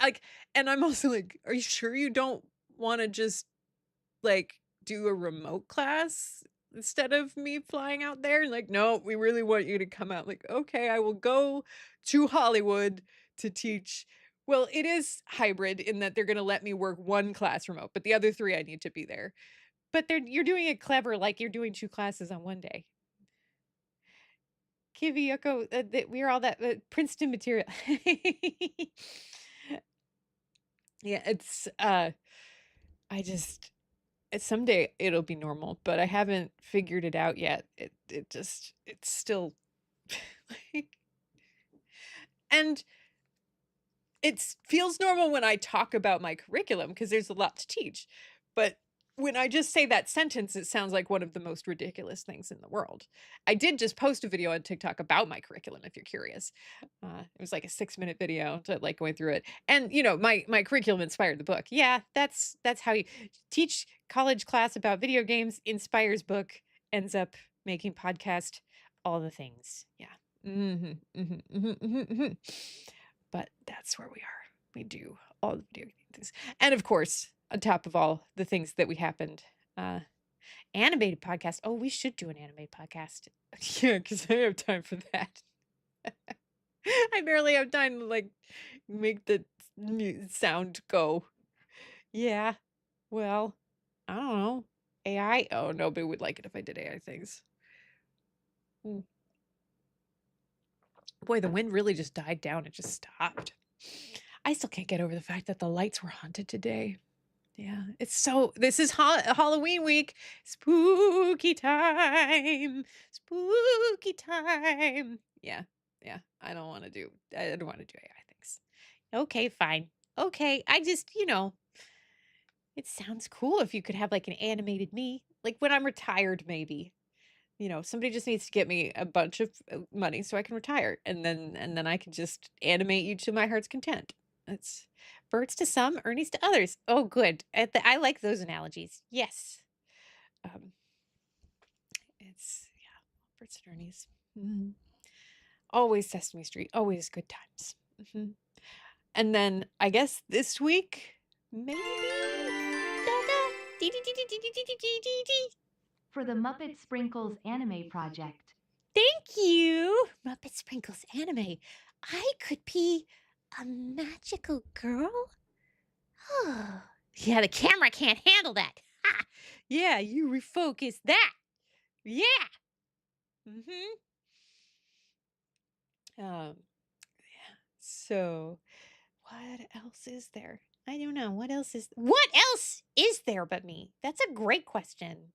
like, and I'm also like, "Are you sure you don't wanna just, like, do a remote class instead of me flying out there?" Like, "No, we really want you to come out." Like, "Okay, I will go to Hollywood to teach." Well, it is hybrid in that they're gonna let me work 1 class remote, but the other 3 I need to be there. But you're doing it clever, like you're doing 2 classes on 1 day. Kivi Yoko, we're all that Princeton material. Yeah, I just someday it'll be normal, but I haven't figured it out yet. It's still like, and it feels normal when I talk about my curriculum because there's a lot to teach. But when I just say that sentence, it sounds like one of the most ridiculous things in the world. I did just post a video on TikTok about my curriculum, if you're curious. It was like a 6-minute video to like going through it, and my curriculum inspired the book. Yeah, that's how you teach college class about video games. Inspires book, ends up making podcast, all the things. Yeah. hmm hmm hmm hmm But that's where we are. We do all the video game things. And of course, on top of all the things that we happened, uh, animated podcast. Oh, we should do an animated podcast. Yeah, because I have time for that. I barely have time to like make the sound go. Yeah. Well, I don't know. AI? Oh, nobody would like it if I did AI things. Mm. Boy, the wind really just died down. It just stopped. I still can't get over the fact that the lights were haunted today. Yeah, this is Halloween week. Spooky time. Spooky time. Yeah. Yeah. I don't want to do AI things. Okay, fine. Okay, I just, it sounds cool if you could have like an animated me. Like when I'm retired maybe. Somebody just needs to get me a bunch of money so I can retire and then I can just animate you to my heart's content. That's Birds to some, Ernie's to others. Oh, good. I like those analogies. Yes. Um, it's yeah, Birds and Ernie's. Mhm. Always Sesame Street. Always good times. Mhm. And then I guess this week, maybe. For the Muppet Sprinkles anime project. Thank you, Muppet Sprinkles anime. I could be a magical girl. Oh, yeah, the camera can't handle that. Ha! Yeah, you refocus that. Yeah. Mm-hmm. Yeah. So, what else is there? I don't know. What else is there but me? That's a great question.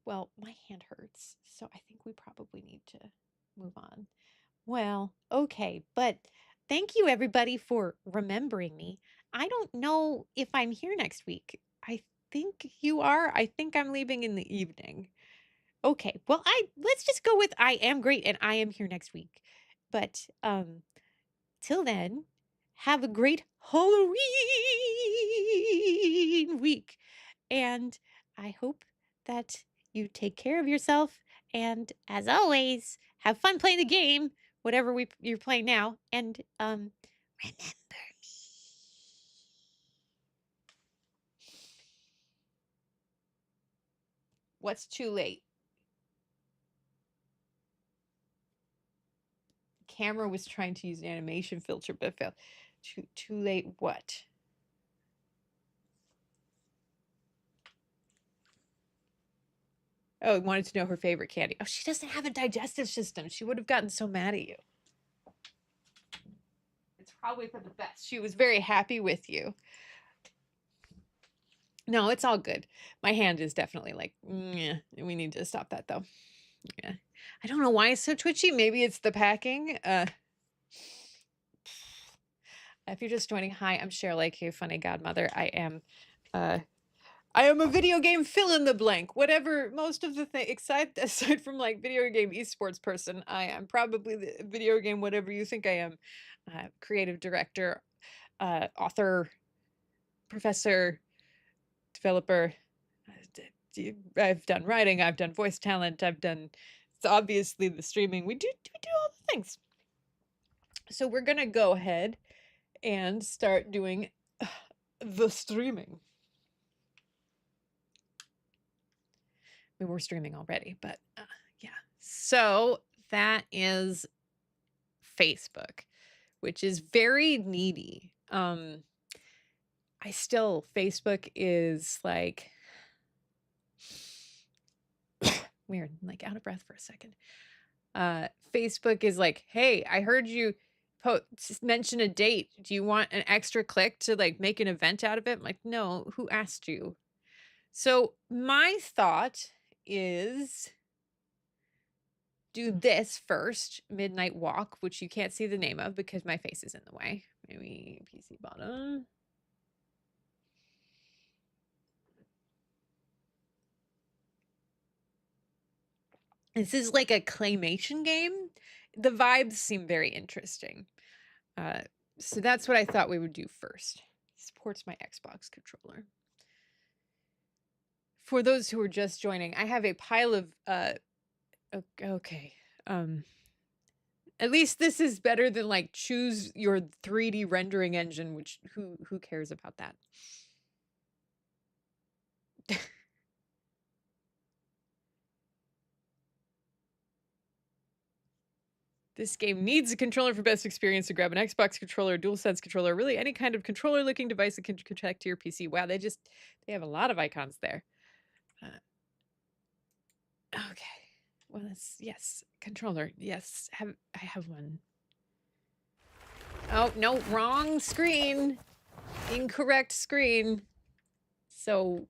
Well, my hand hurts, so I think we probably need to move on. Well, okay, but thank you everybody for remembering me. I don't know if I'm here next week. I think you are. I think I'm leaving in the evening. Okay. Well, I let's just go with I am great and I am here next week. But till then, have a great Halloween week. And I hope that you take care of yourself. And as always, have fun playing the game, whatever you're playing now. And remember me. What's too late? Camera was trying to use an animation filter, but failed. Too late what? Oh, wanted to know her favorite candy. Oh, she doesn't have a digestive system. She would have gotten so mad at you. It's probably for the best. She was very happy with you. No, it's all good. My hand is definitely like, yeah, we need to stop that though. Yeah. I don't know why it's so twitchy. Maybe it's the packing. If you're just joining, hi, I'm Cheryl, like Funny Godmother. I am a video game fill in the blank. Whatever most of the thing aside from like video game esports person, I am probably the video game whatever you think I am. Creative director, author, professor, developer. I've done writing, I've done voice talent, it's obviously the streaming. We do all the things. So we're gonna go ahead and start doing the streaming. We were streaming already, but yeah. So that is Facebook, which is very needy. Facebook is like weird, like out of breath for a second. Facebook is like, hey, I heard you mention a date. Do you want an extra click to like make an event out of it? I'm like, no, who asked you? So my thought is do this first, Midnight Walk, which you can't see the name of because my face is in the way. Maybe PC bottom. This is like a claymation game. The vibes seem very interesting. So that's what I thought we would do first. Supports my Xbox controller. For those who are just joining, I have a pile of okay. At least this is better than like choose your 3D rendering engine, which who cares about that? This game needs a controller for best experience to grab an Xbox controller, DualSense controller, really any kind of controller looking device that can connect to your PC. Wow, they have a lot of icons there. Okay. Well, yes, controller. Yes, I have one. Oh, no, wrong screen. Incorrect screen. So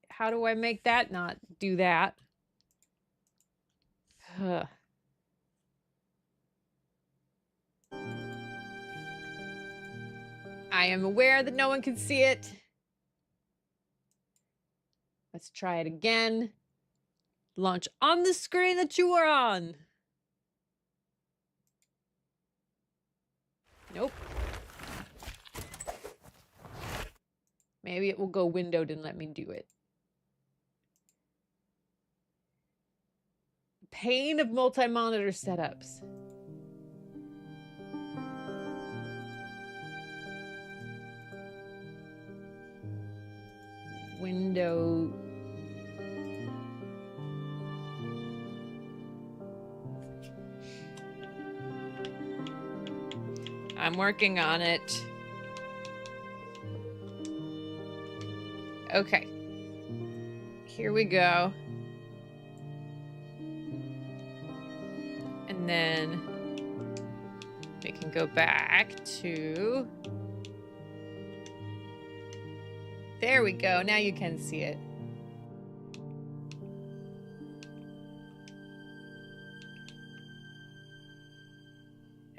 how do I make that not do that? Ugh. I am aware that no one can see it. Let's try it again. Launch on the screen that you are on. Nope. Maybe it will go windowed and let me do it. Pain of multi-monitor setups. Window. I'm working on it. Okay. Here we go. And then we can go back to... There we go. Now you can see it.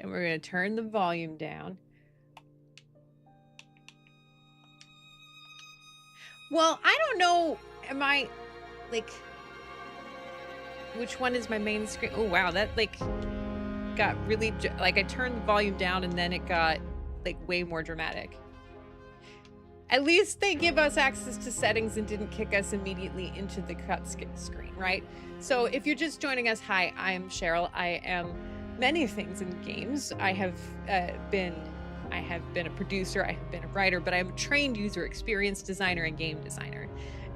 And we're going to turn the volume down. Well, I don't know. Am I like... Which one is my main screen? Oh, wow. That like got really... Like I turned the volume down and then it got like way more dramatic. At least they give us access to settings and didn't kick us immediately into the cut screen, right? So if you're just joining us, hi, I'm Cheryl. I am many things in games. I have been a producer, I have been a writer, but I'm a trained user experience designer and game designer.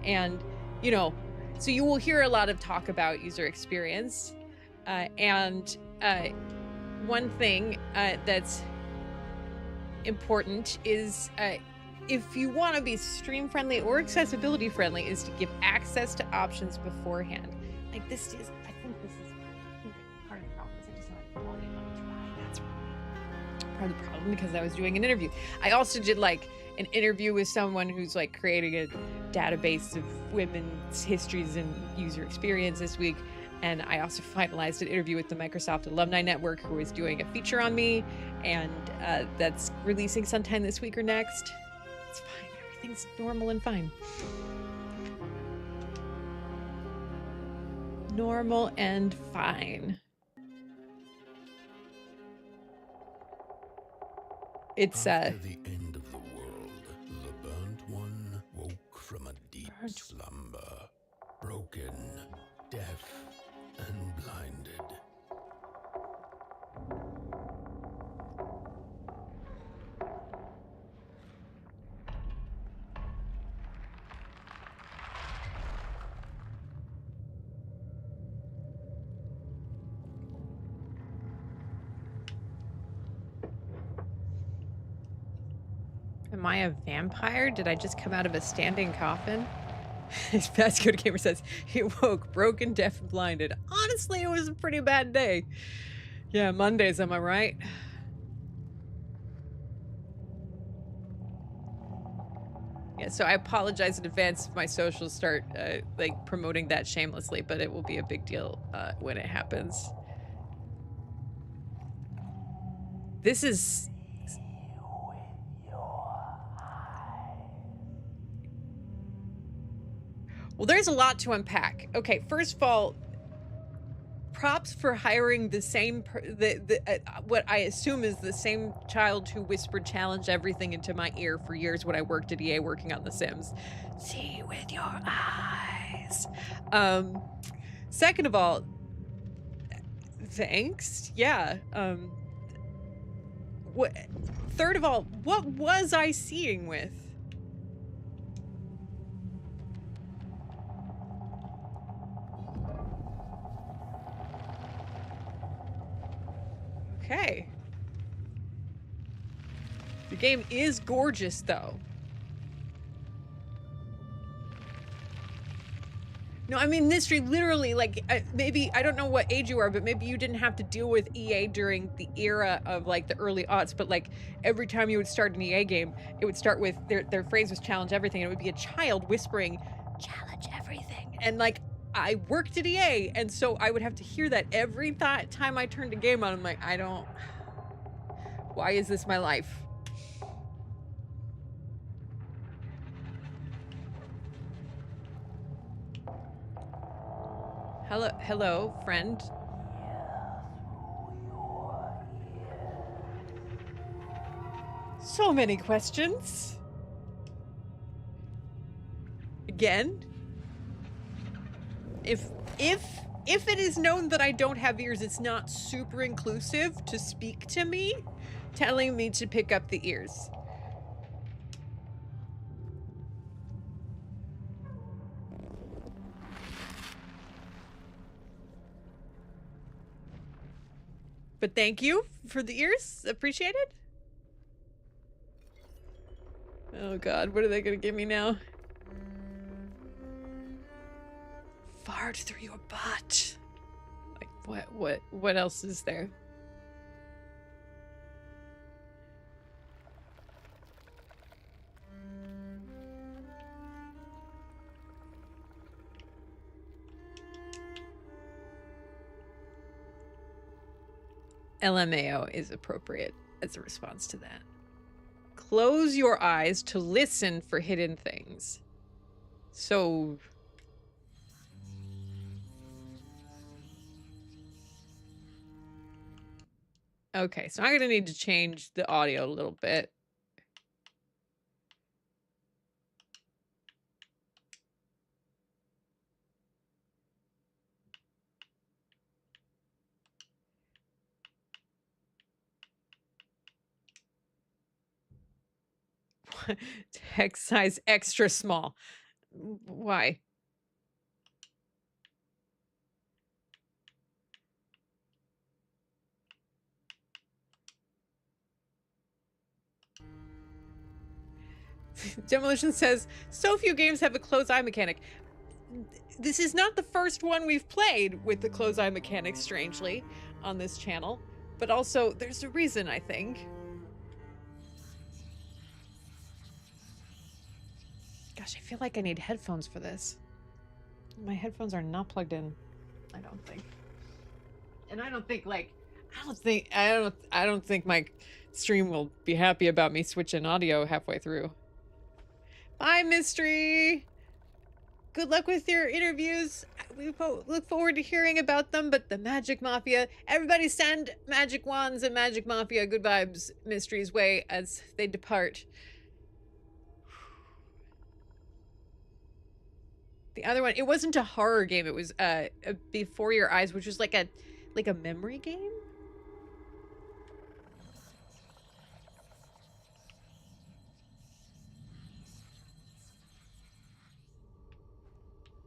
And, you know, so you will hear a lot of talk about user experience. And one thing that's important is if you want to be stream friendly or accessibility friendly, is to give access to options beforehand. Like this is, I think this is part of the problem. Is I just like volume on too high. That's part of the problem because I was doing an interview. I also did like an interview with someone who's like creating a database of women's histories and user experience this week. And I also finalized an interview with the Microsoft Alumni Network, who is doing a feature on me, and that's releasing sometime this week or next. It's fine. Everything's normal and fine. Normal and fine. It's After the end of the world, the burnt one woke from a deep slumber, broken, deaf, and blinded. Am I a vampire? Did I just come out of a standing coffin? Fastcode Gamer says, he woke broken, deaf, and blinded. Honestly, it was a pretty bad day. Yeah, Mondays, am I right? Yeah, so I apologize in advance if my socials start like promoting that shamelessly, but it will be a big deal when it happens. This is... Well, there's a lot to unpack. Okay, first of all, props for hiring the same, what I assume is the same child who whispered challenge everything into my ear for years when I worked at EA working on The Sims. See with your eyes. Second of all, thanks. Yeah. Third of all, what was I seeing with? Okay. The game is gorgeous, though. No, I mean, Mystery, literally, like, maybe, I don't know what age you are, but maybe you didn't have to deal with EA during the era of, like, the early aughts, but, like, every time you would start an EA game, it would start with, their phrase was challenge everything, and it would be a child whispering, challenge everything. And, like, I worked at EA, and so I would have to hear that every time I turned a game on. I'm like, I don't... Why is this my life? Hello, friend. So many questions. Again? If it is known that I don't have ears, it's not super inclusive to speak to me, telling me to pick up the ears. But thank you for the ears. Appreciate it. Oh god, what are they gonna give me now? Fart through your butt. Like what else is there? LMAO is appropriate as a response to that. Close your eyes to listen for hidden things. So... Okay, so I'm gonna need to change the audio a little bit. Text size extra small. Why? Demolition says, so few games have a close eye mechanic. This is not the first one we've played with the close eye mechanic, strangely, on this channel. But also, there's a reason, I think. Gosh, I feel like I need headphones for this. My headphones are not plugged in, I don't think. And I don't think, like, I don't think my stream will be happy about me switching audio halfway through. Bye, Mystery! Good luck with your interviews. We look forward to hearing about them, but the Magic Mafia... Everybody send magic wands and Magic Mafia good vibes Mystery's way as they depart. The other one, it wasn't a horror game. It was Before Your Eyes, which was like a memory game?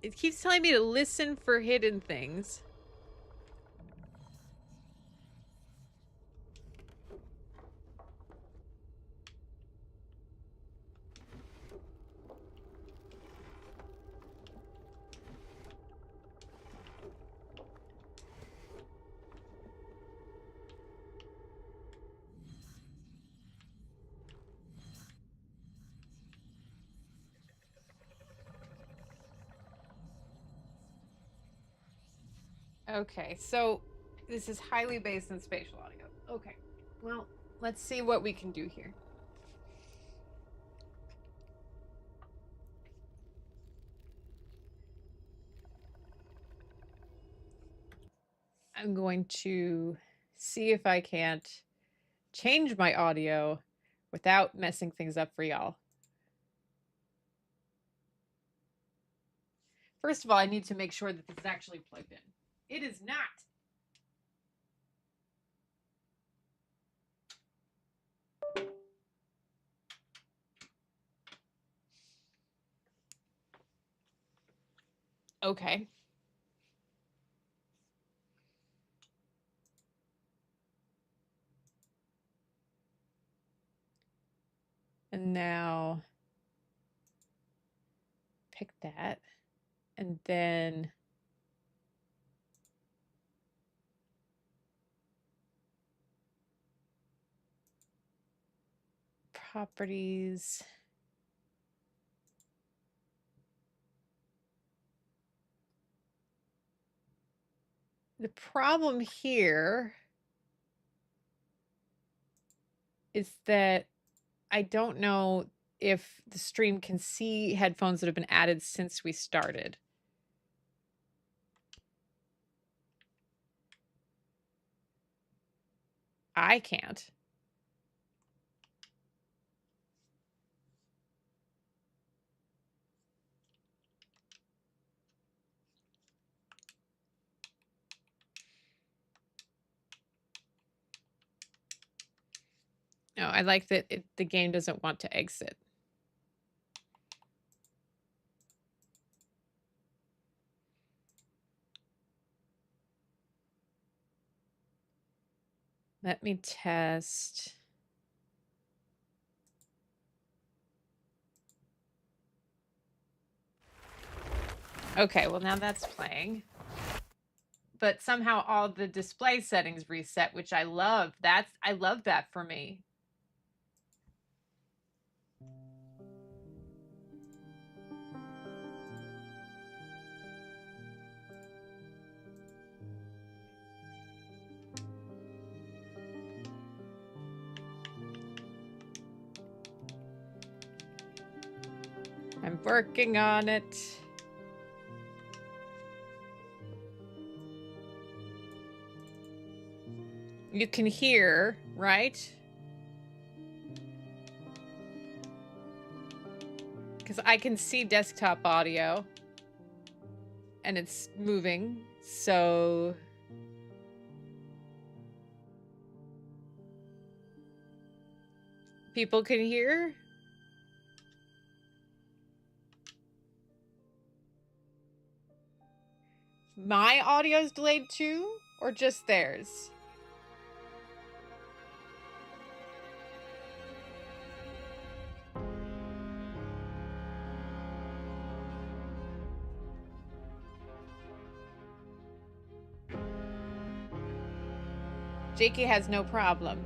It keeps telling me to listen for hidden things. Okay, so this is highly based in spatial audio. Okay, well, let's see what we can do here. I'm going to see if I can't change my audio without messing things up for y'all. First of all, I need to make sure that this is actually plugged in. It is not. Okay. And now pick that. And then properties. The problem here is that I don't know if the stream can see headphones that have been added since we started. I can't. Oh, I like that the game doesn't want to exit. Let me test. Okay, well now that's playing. But somehow all the display settings reset, which I love. I love that for me. I'm working on it. You can hear, right? Because I can see desktop audio. And it's moving, so... People can hear? My audio's delayed too? Or just theirs? Jakey has no problem.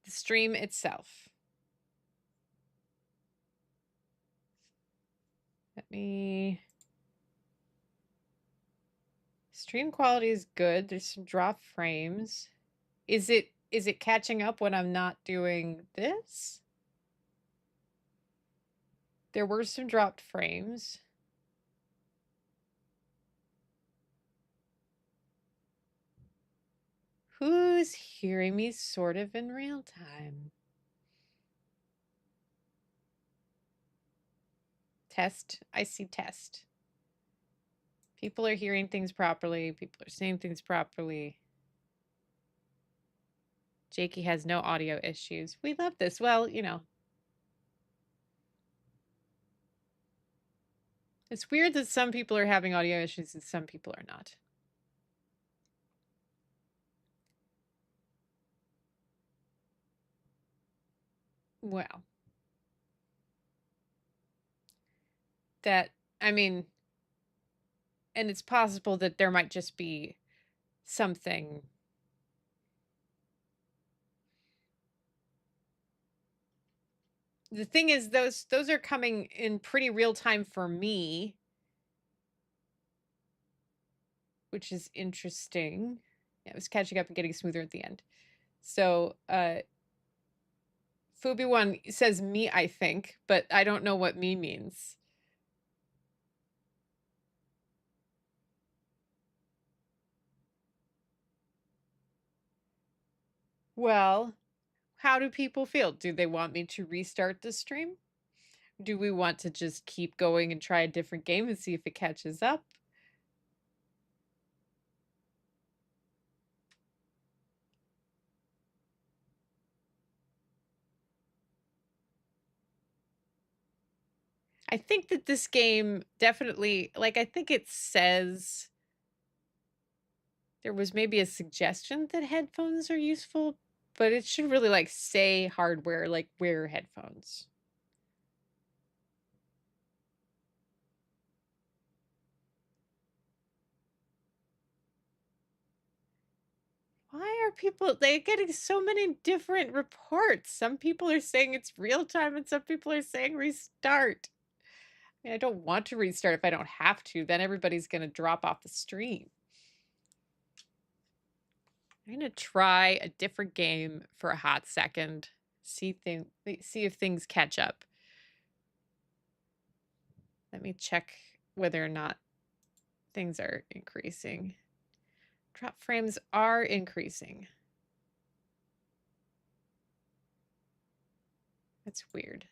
The stream itself. Let me... Stream quality is good. There's some drop frames. Is it catching up when I'm not doing this? There were some dropped frames. Who's hearing me sort of in real time? Test. I see test. People are hearing things properly. People are saying things properly. Jakey has no audio issues. We love this. Well, you know. It's weird that some people are having audio issues and some people are not. Well. That, I mean, and it's possible that there might just be something. The thing is, those are coming in pretty real time for me, which is interesting. Yeah, it was catching up and getting smoother at the end. So, Fubi1 says me, I think, but I don't know what me means. Well, how do people feel? Do they want me to restart the stream? Do we want to just keep going and try a different game and see if it catches up? I think that this game definitely, like, I think it says there was maybe a suggestion that headphones are useful, but it should really, like, say hardware, like, wear headphones. Why are people, they're getting so many different reports? Some people are saying it's real time and some people are saying restart. I mean, I don't want to restart if I don't have to. Then everybody's going to drop off the stream. I'm going to try a different game for a hot second. See if things catch up. Let me check whether or not things are increasing. Drop frames are increasing. That's weird.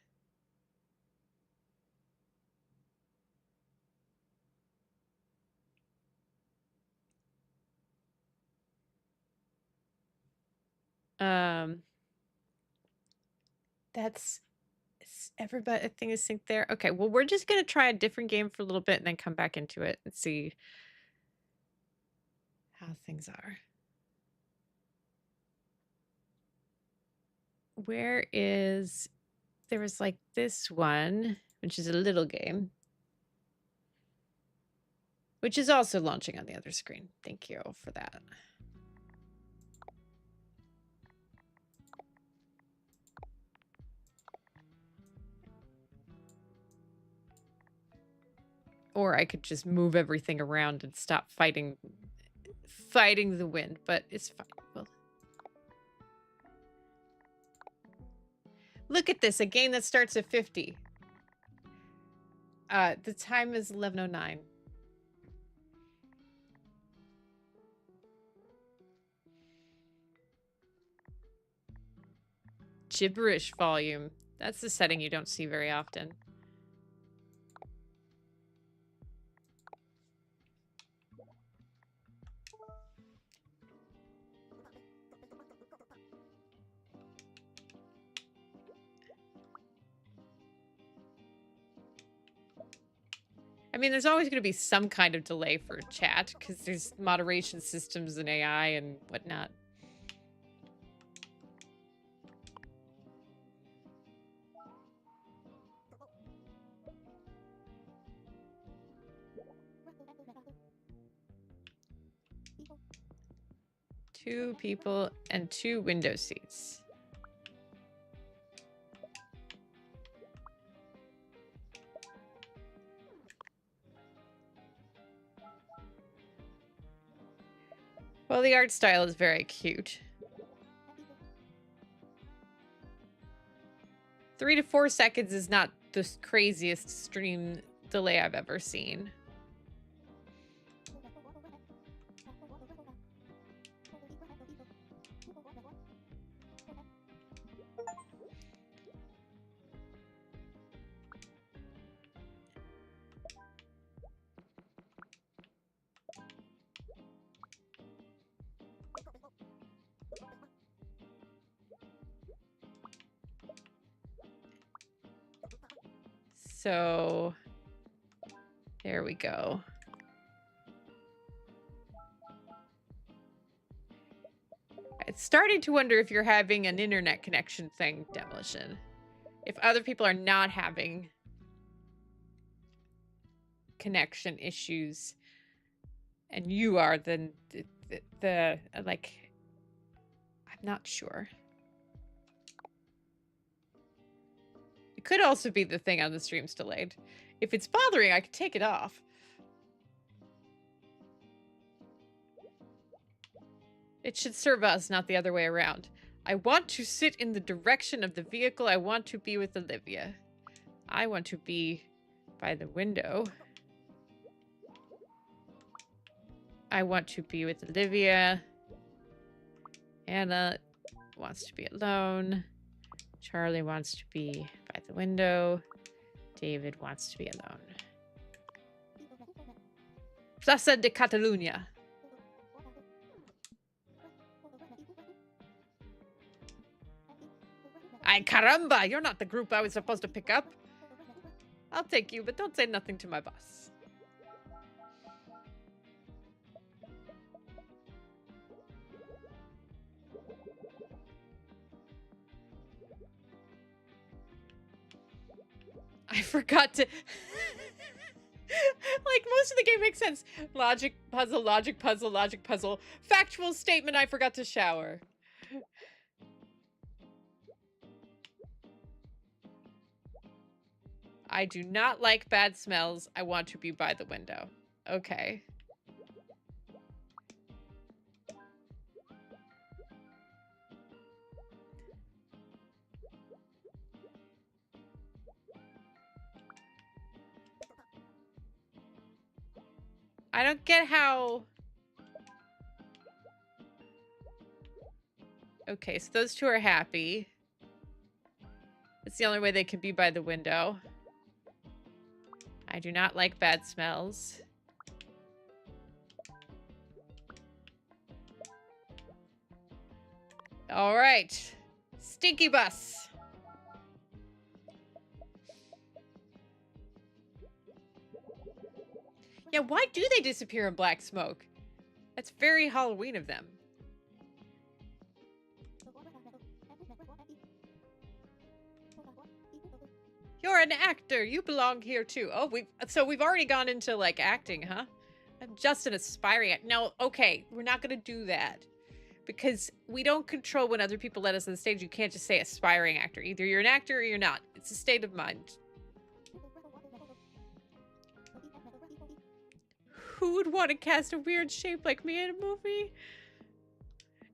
That's everybody. I think is synced there. Okay, well, we're just gonna try a different game for a little bit and then come back into it and see how things are. Where is there was like this one, which is a little game, which is also launching on the other screen. Thank you for that. Or I could just move everything around and stop fighting the wind, but it's fine. Well, look at this, a game that starts at 50. The time is 11:09. Gibberish volume. That's the setting you don't see very often. I mean, there's always going to be some kind of delay for chat because there's moderation systems and AI and whatnot. Two people and 2 window seats. Well, the art style is very cute. 3 to 4 seconds is not the craziest stream delay I've ever seen. So there we go. It's starting to wonder if you're having an internet connection thing, Demolition. If other people are not having connection issues and you are, then the like, I'm not sure. It could also be the thing on the stream's delayed. If it's bothering, I could take it off. It should serve us, not the other way around. I want to sit in the direction of the vehicle. I want to be with Olivia. I want to be by the window. I want to be with Olivia. Anna wants to be alone. Charlie wants to be by the window. David wants to be alone. Plaza de Catalunya. Ay, caramba! You're not the group I was supposed to pick up. I'll take you, but don't say nothing to my boss. I forgot to... Like, most of the game makes sense. Logic, puzzle, logic, puzzle, logic, puzzle. Factual statement, I forgot to shower. I do not like bad smells. I want to be by the window. Okay. I don't get how... Okay, so those two are happy. It's the only way they can be by the window. I do not like bad smells. All right. Stinky bus. Yeah, why do they disappear in black smoke? That's very Halloween of them. You're an actor. You belong here too. Oh, we've already gone into like acting, huh? I'm just an aspiring act. No, okay, we're not gonna do that. Because we don't control when other people let us on the stage. You can't just say aspiring actor. Either you're an actor or you're not. It's a state of mind. Who would want to cast a weird shape like me in a movie?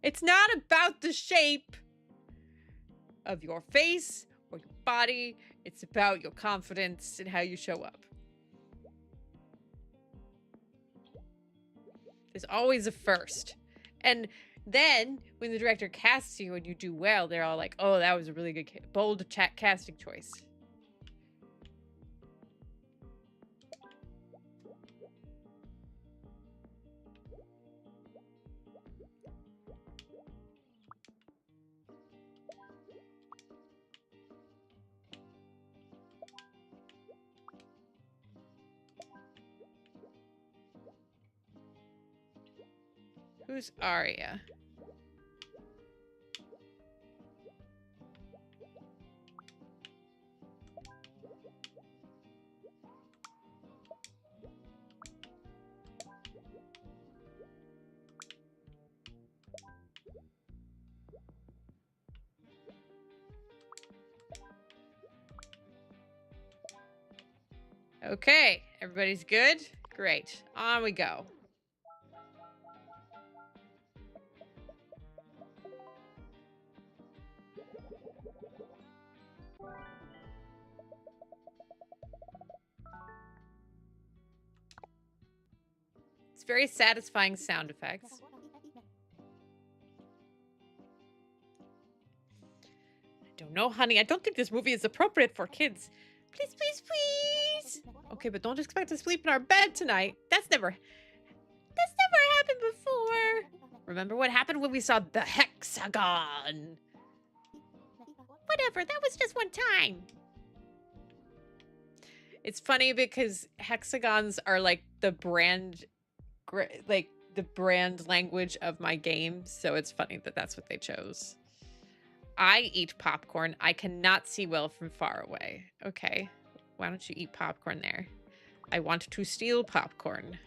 It's not about the shape of your face or your body. It's about your confidence and how you show up. There's always a first. And then, when the director casts you and you do well, they're all like, oh, that was a really good, bold casting choice. Who's Arya? Okay, everybody's good? Great. On we go. It's very satisfying sound effects. I don't know, honey. I don't think this movie is appropriate for kids. Please, please, please. Okay, but don't expect to sleep in our bed tonight. That's never happened before. Remember what happened when we saw the hexagon? Whatever, that was just one time. It's funny because hexagons are like the brand language of my game, so it's funny that that's what they chose. I eat popcorn. I cannot see well from far away. Okay, why don't you eat popcorn there? I want to steal popcorn.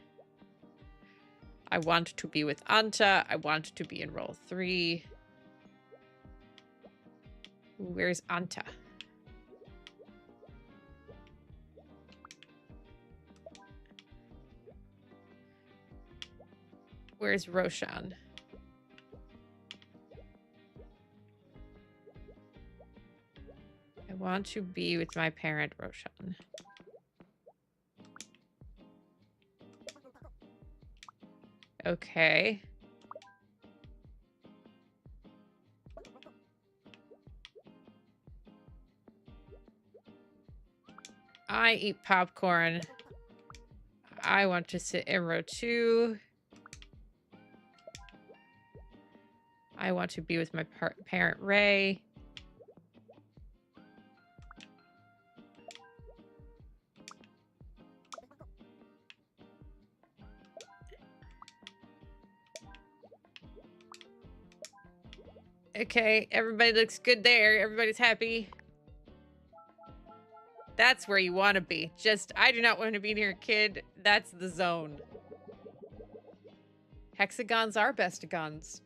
I want to be with Anta. I want to be in roll 3. Where's Anta? Where's Roshan? I want to be with my parent, Roshan. Okay. I eat popcorn. I want to sit in row 2. I want to be with my parent, Ray. Okay, everybody looks good there. Everybody's happy. That's where you want to be. Just, I do not want to be near a kid. That's the zone. Hexagons are bestagons.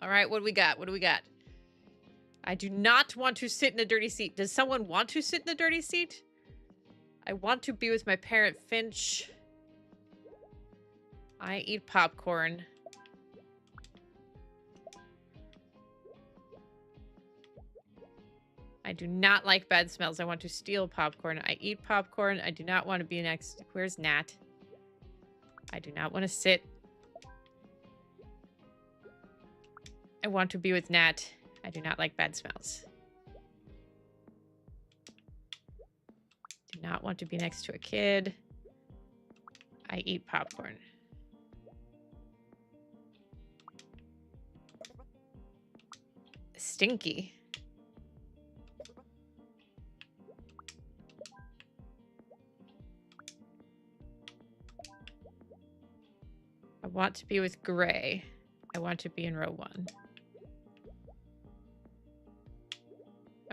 All right, what do we got? What do we got? I do not want to sit in a dirty seat. Does someone want to sit in a dirty seat? I want to be with my parent, Finch. I eat popcorn. I do not like bad smells. I want to steal popcorn. I eat popcorn. I do not want to be next. Where's Nat? I do not want to sit. I want to be with Nat. I do not like bad smells. do not want to be next to a kid. I eat popcorn. Stinky. I want to be with Gray. I want to be in row 1.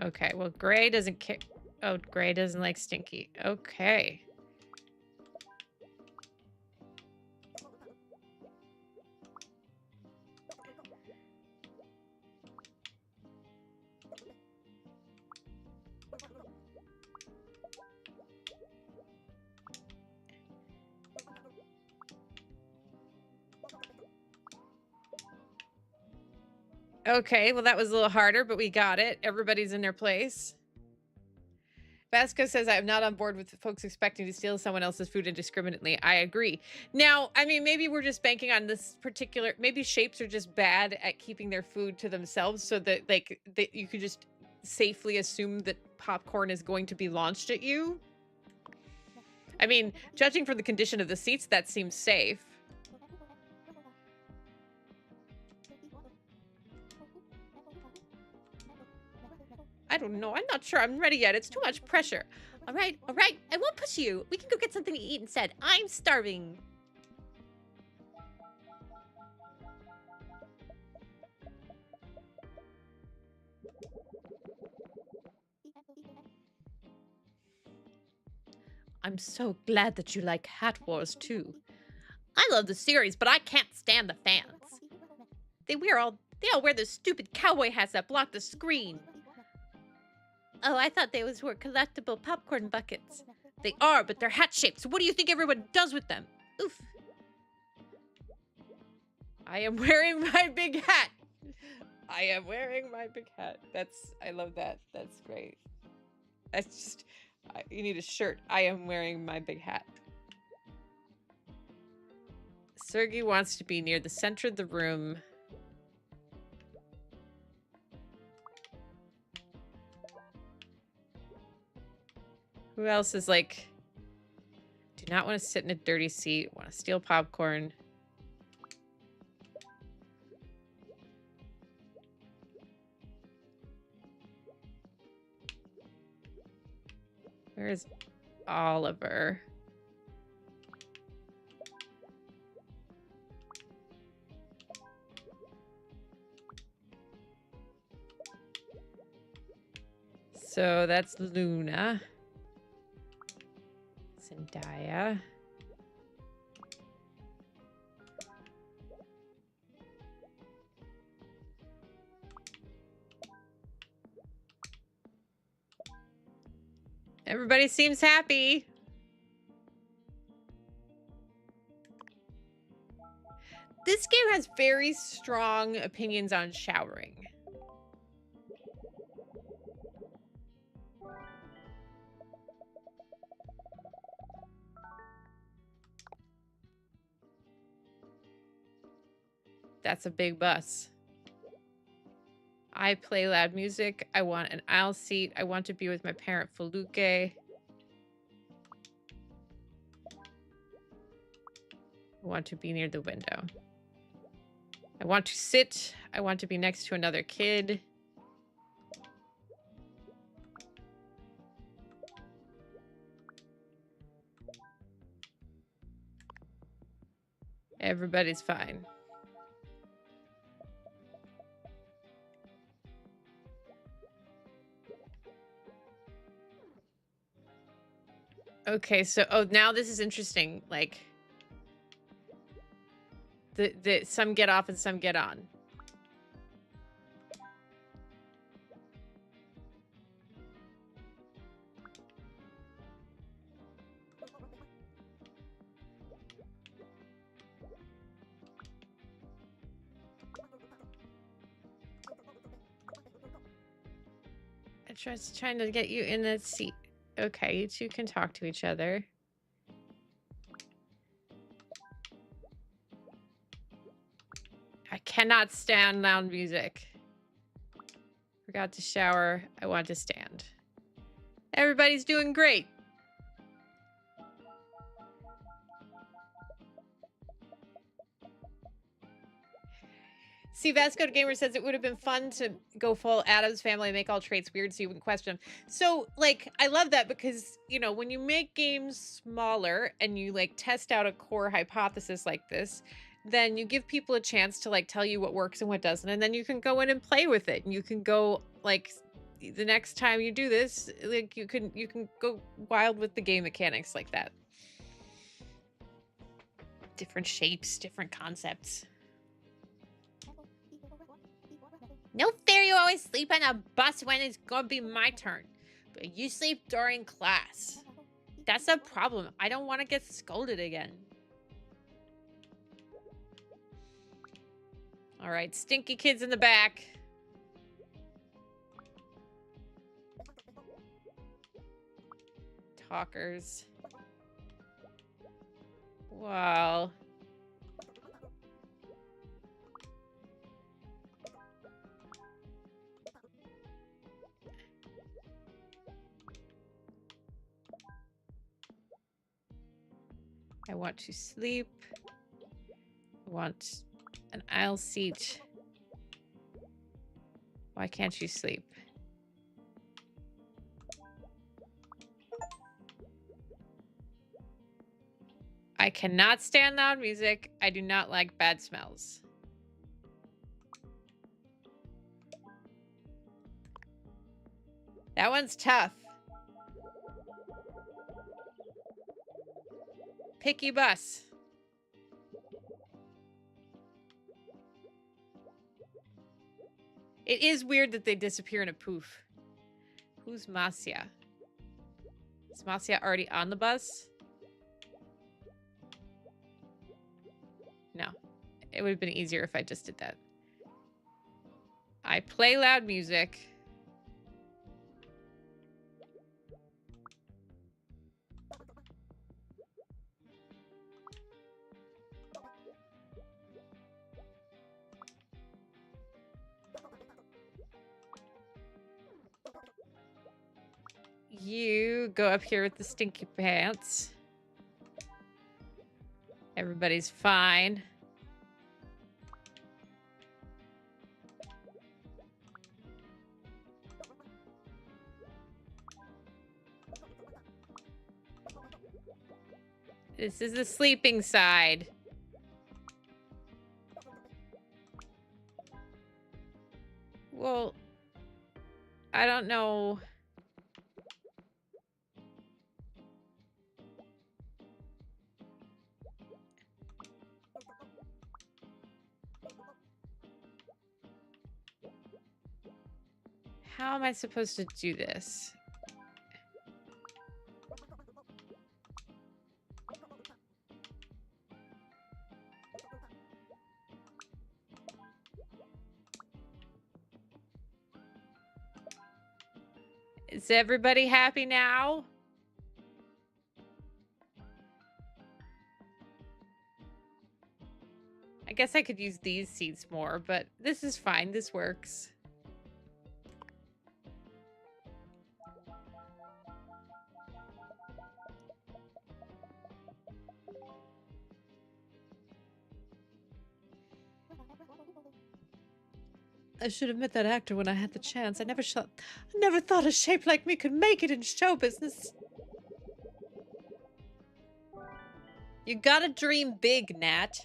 Okay, well, Gray doesn't care. Oh, Gray doesn't like Stinky. Okay. Okay, well, that was a little harder, but we got it. Everybody's in their place. Vasco says, I'm not on board with folks expecting to steal someone else's food indiscriminately. I agree. Now, I mean, maybe we're just banking on this particular... Maybe shapes are just bad at keeping their food to themselves so that, like, that you could just safely assume that popcorn is going to be launched at you. I mean, judging from the condition of the seats, that seems safe. I don't know. I'm not sure I'm ready yet. It's too much pressure. All right. I won't push you. We can go get something to eat instead. I'm starving. I'm so glad that you like Hat Wars too. I love the series, but I can't stand the fans. They all wear those stupid cowboy hats that block the screen. Oh, I thought those were collectible popcorn buckets. They are, but they're hat shaped, so what do you think everyone does with them? Oof. I am wearing my big hat. I am wearing my big hat. I love that. That's great. That's just, you need a shirt. I am wearing my big hat. Sergey wants to be near the center of the room. Who else is like, do not want to sit in a dirty seat, want to steal popcorn. Where is Oliver? So that's Luna. Zendaya. Everybody seems happy. This game has very strong opinions on showering. That's a big bus. I play loud music. I want an aisle seat. I want to be with my parent, Feluke. I want to be near the window. I want to sit. I want to be next to another kid. Everybody's fine. Okay, so now this is interesting. Like the some get off and some get on. I'm just trying to get you in that seat. Okay, you two can talk to each other. I cannot stand loud music. Forgot to shower. I want to stand. Everybody's doing great. See, Vasco Gamer says it would have been fun to go full Adam's Family and make all traits weird so you wouldn't question them. So, like, I love that because, you know, when you make games smaller and you, like, test out a core hypothesis like this, then you give people a chance to, like, tell you what works and what doesn't, and then you can go in and play with it. And you can go, like, the next time you do this, like, you can go wild with the game mechanics like that. Different shapes, different concepts. No fair, you always sleep on a bus when it's gonna be my turn. But you sleep during class. That's a problem. I don't want to get scolded again. All right, stinky kids in the back. Talkers. Wow. I want to sleep. I want an aisle seat. Why can't you sleep? I cannot stand loud music. I do not like bad smells. That one's tough. Picky bus. It is weird that they disappear in a poof. Who's Masya? Is Masya already on the bus? No. It would have been easier if I just did that. I play loud music. You go up here with the stinky pants. Everybody's fine. This is the sleeping side. Well, I don't know. How am I supposed to do this? Is everybody happy now? I guess I could use these seats more, but this is fine. This works. I should have met that actor when I had the chance. I never thought a shape like me could make it in show business. You gotta dream big, Nat.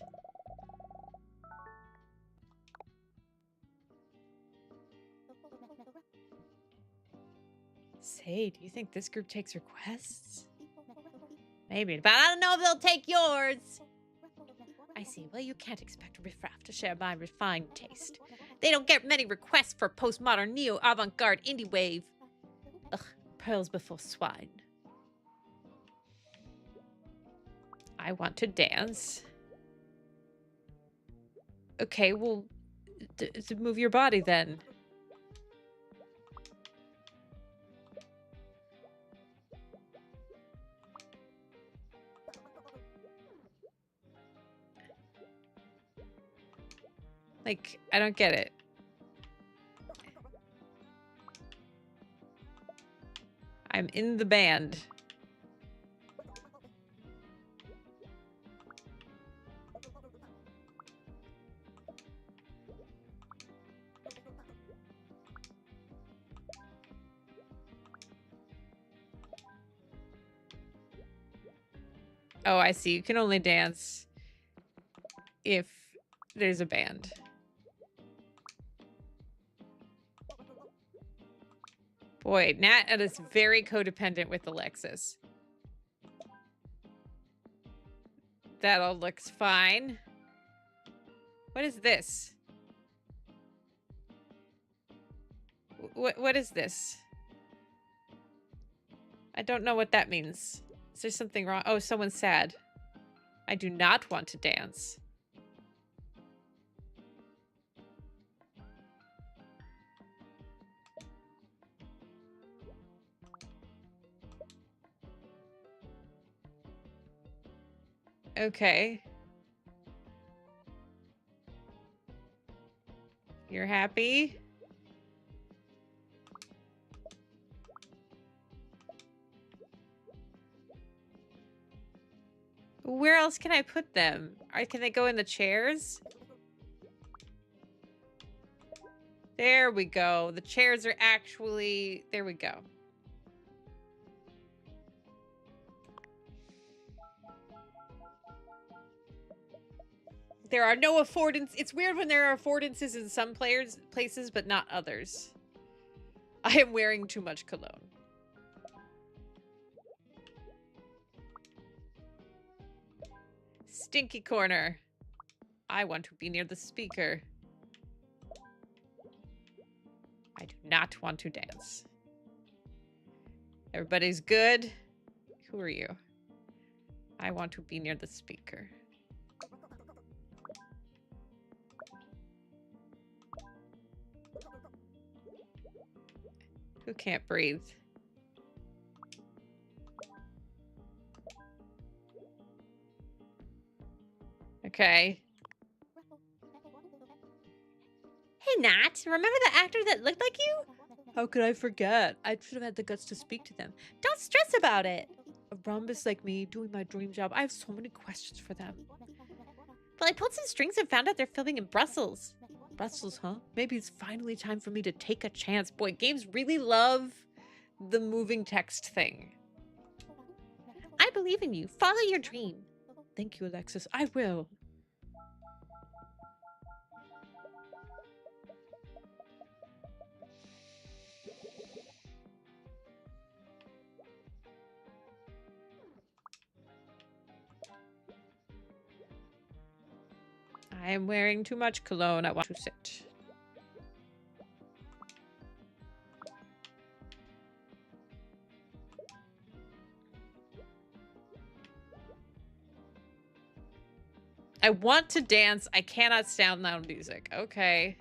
Say, do you think this group takes requests? Maybe, but I don't know if they'll take yours. I see. Well, you can't expect Riffraff to share my refined taste. They don't get many requests for postmodern, neo-avant-garde indie wave. Ugh, pearls before swine. I want to dance. Okay, well, move your body then. Like, I don't get it. I'm in the band. Oh, I see. You can only dance if there's a band. Boy, Nat is very codependent with Alexis. That all looks fine. What is this? What is this? I don't know what that means. Is there something wrong? Oh, someone's sad. I do not want to dance. Okay. You're happy? Where else can I put them? Can they go in the chairs? There we go. The chairs are actually... There we go. There are no affordance. It's weird when there are affordances in some places, but not others. I am wearing too much cologne. Stinky corner. I want to be near the speaker. I do not want to dance. Everybody's good. Who are you? I want to be near the speaker. Who can't breathe? Okay. Hey, Nat. Remember the actor that looked like you? How could I forget? I should have had the guts to speak to them. Don't stress about it. A rhombus like me doing my dream job. I have so many questions for them. Well, I pulled some strings and found out they're filming in Brussels. Brussels, huh? Maybe it's finally time for me to take a chance. Boy, games really love the moving text thing. I believe in you. Follow your dream. Thank you, Alexis. I will. I am wearing too much cologne. I want to sit. I want to dance. I cannot stand loud music. Okay.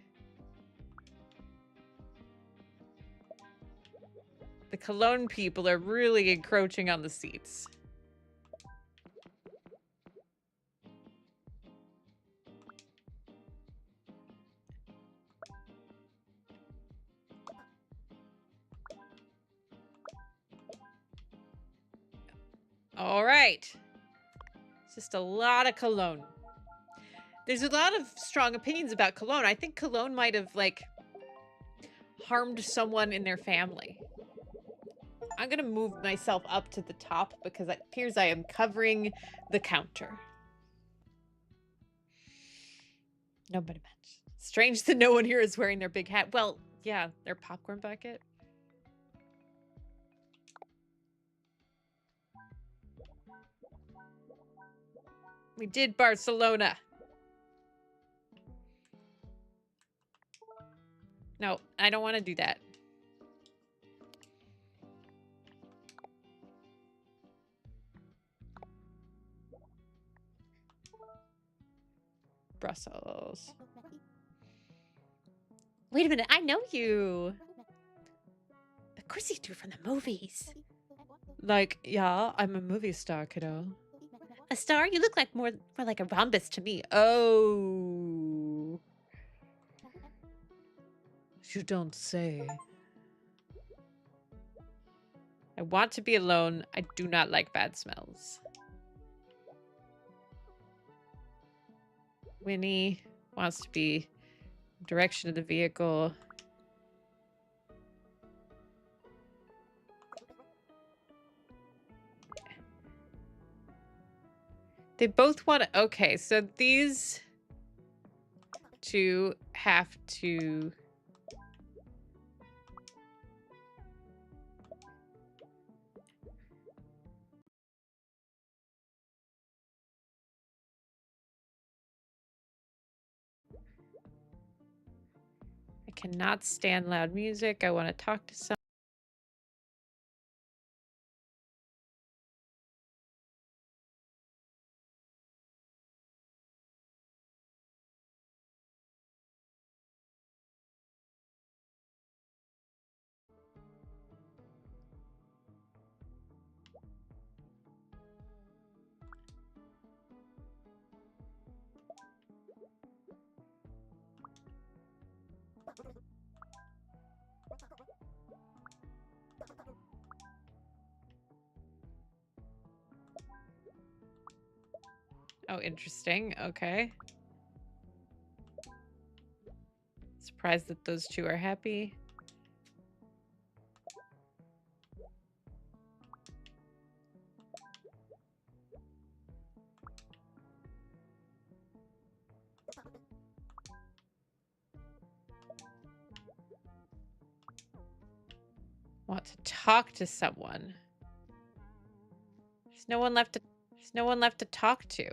The cologne people are really encroaching on the seats. All right. It's just a lot of cologne. There's a lot of strong opinions about cologne. I think cologne might have, like, harmed someone in their family. I'm going to move myself up to the top because it appears I am covering the counter. Nobody match. Strange that no one here is wearing their big hat. Well, yeah, their popcorn bucket. We did Barcelona. No, I don't want to do that. Brussels. Wait a minute, I know you. Of course you do, from the movies. Like, yeah, I'm a movie star, kiddo. A star? You look like more like a rhombus to me. Oh. You don't say. I want to be alone. I do not like bad smells. Winnie wants to be direction of the vehicle. They both want to... Okay, so these two have to... I cannot stand loud music. I want to talk to someone. Oh, interesting. Okay. Surprised that those two are happy. Want to talk to someone. There's no one left to talk to.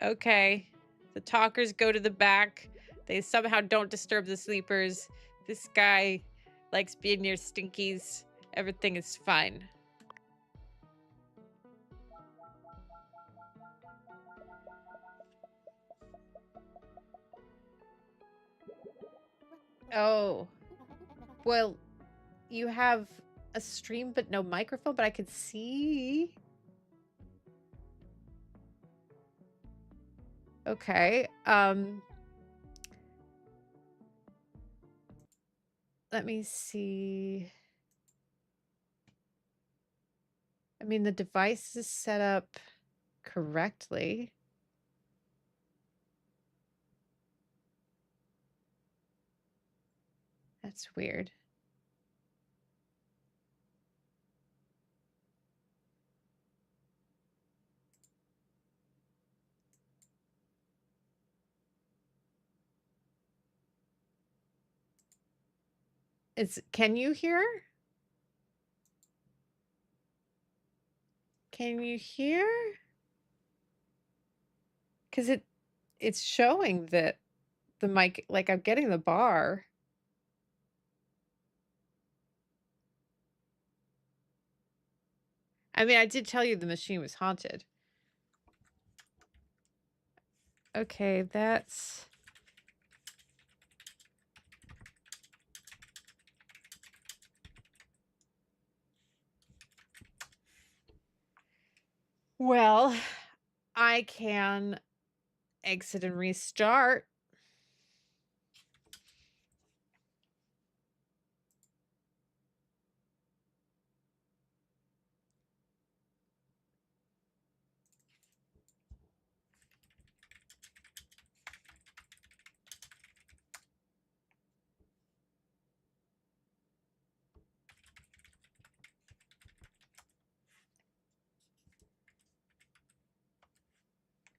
Okay. The talkers go to the back. They somehow don't disturb the sleepers. This guy likes being near Stinkies. Everything is fine. Oh. Well, you have a stream but no microphone, but I could see. Okay. Let me see. I mean, the device is set up correctly. That's weird. Can you hear? Can you hear? Because it's showing that the mic, like I'm getting the bar. I mean, I did tell you the machine was haunted. Okay, that's... Well, I can exit and restart.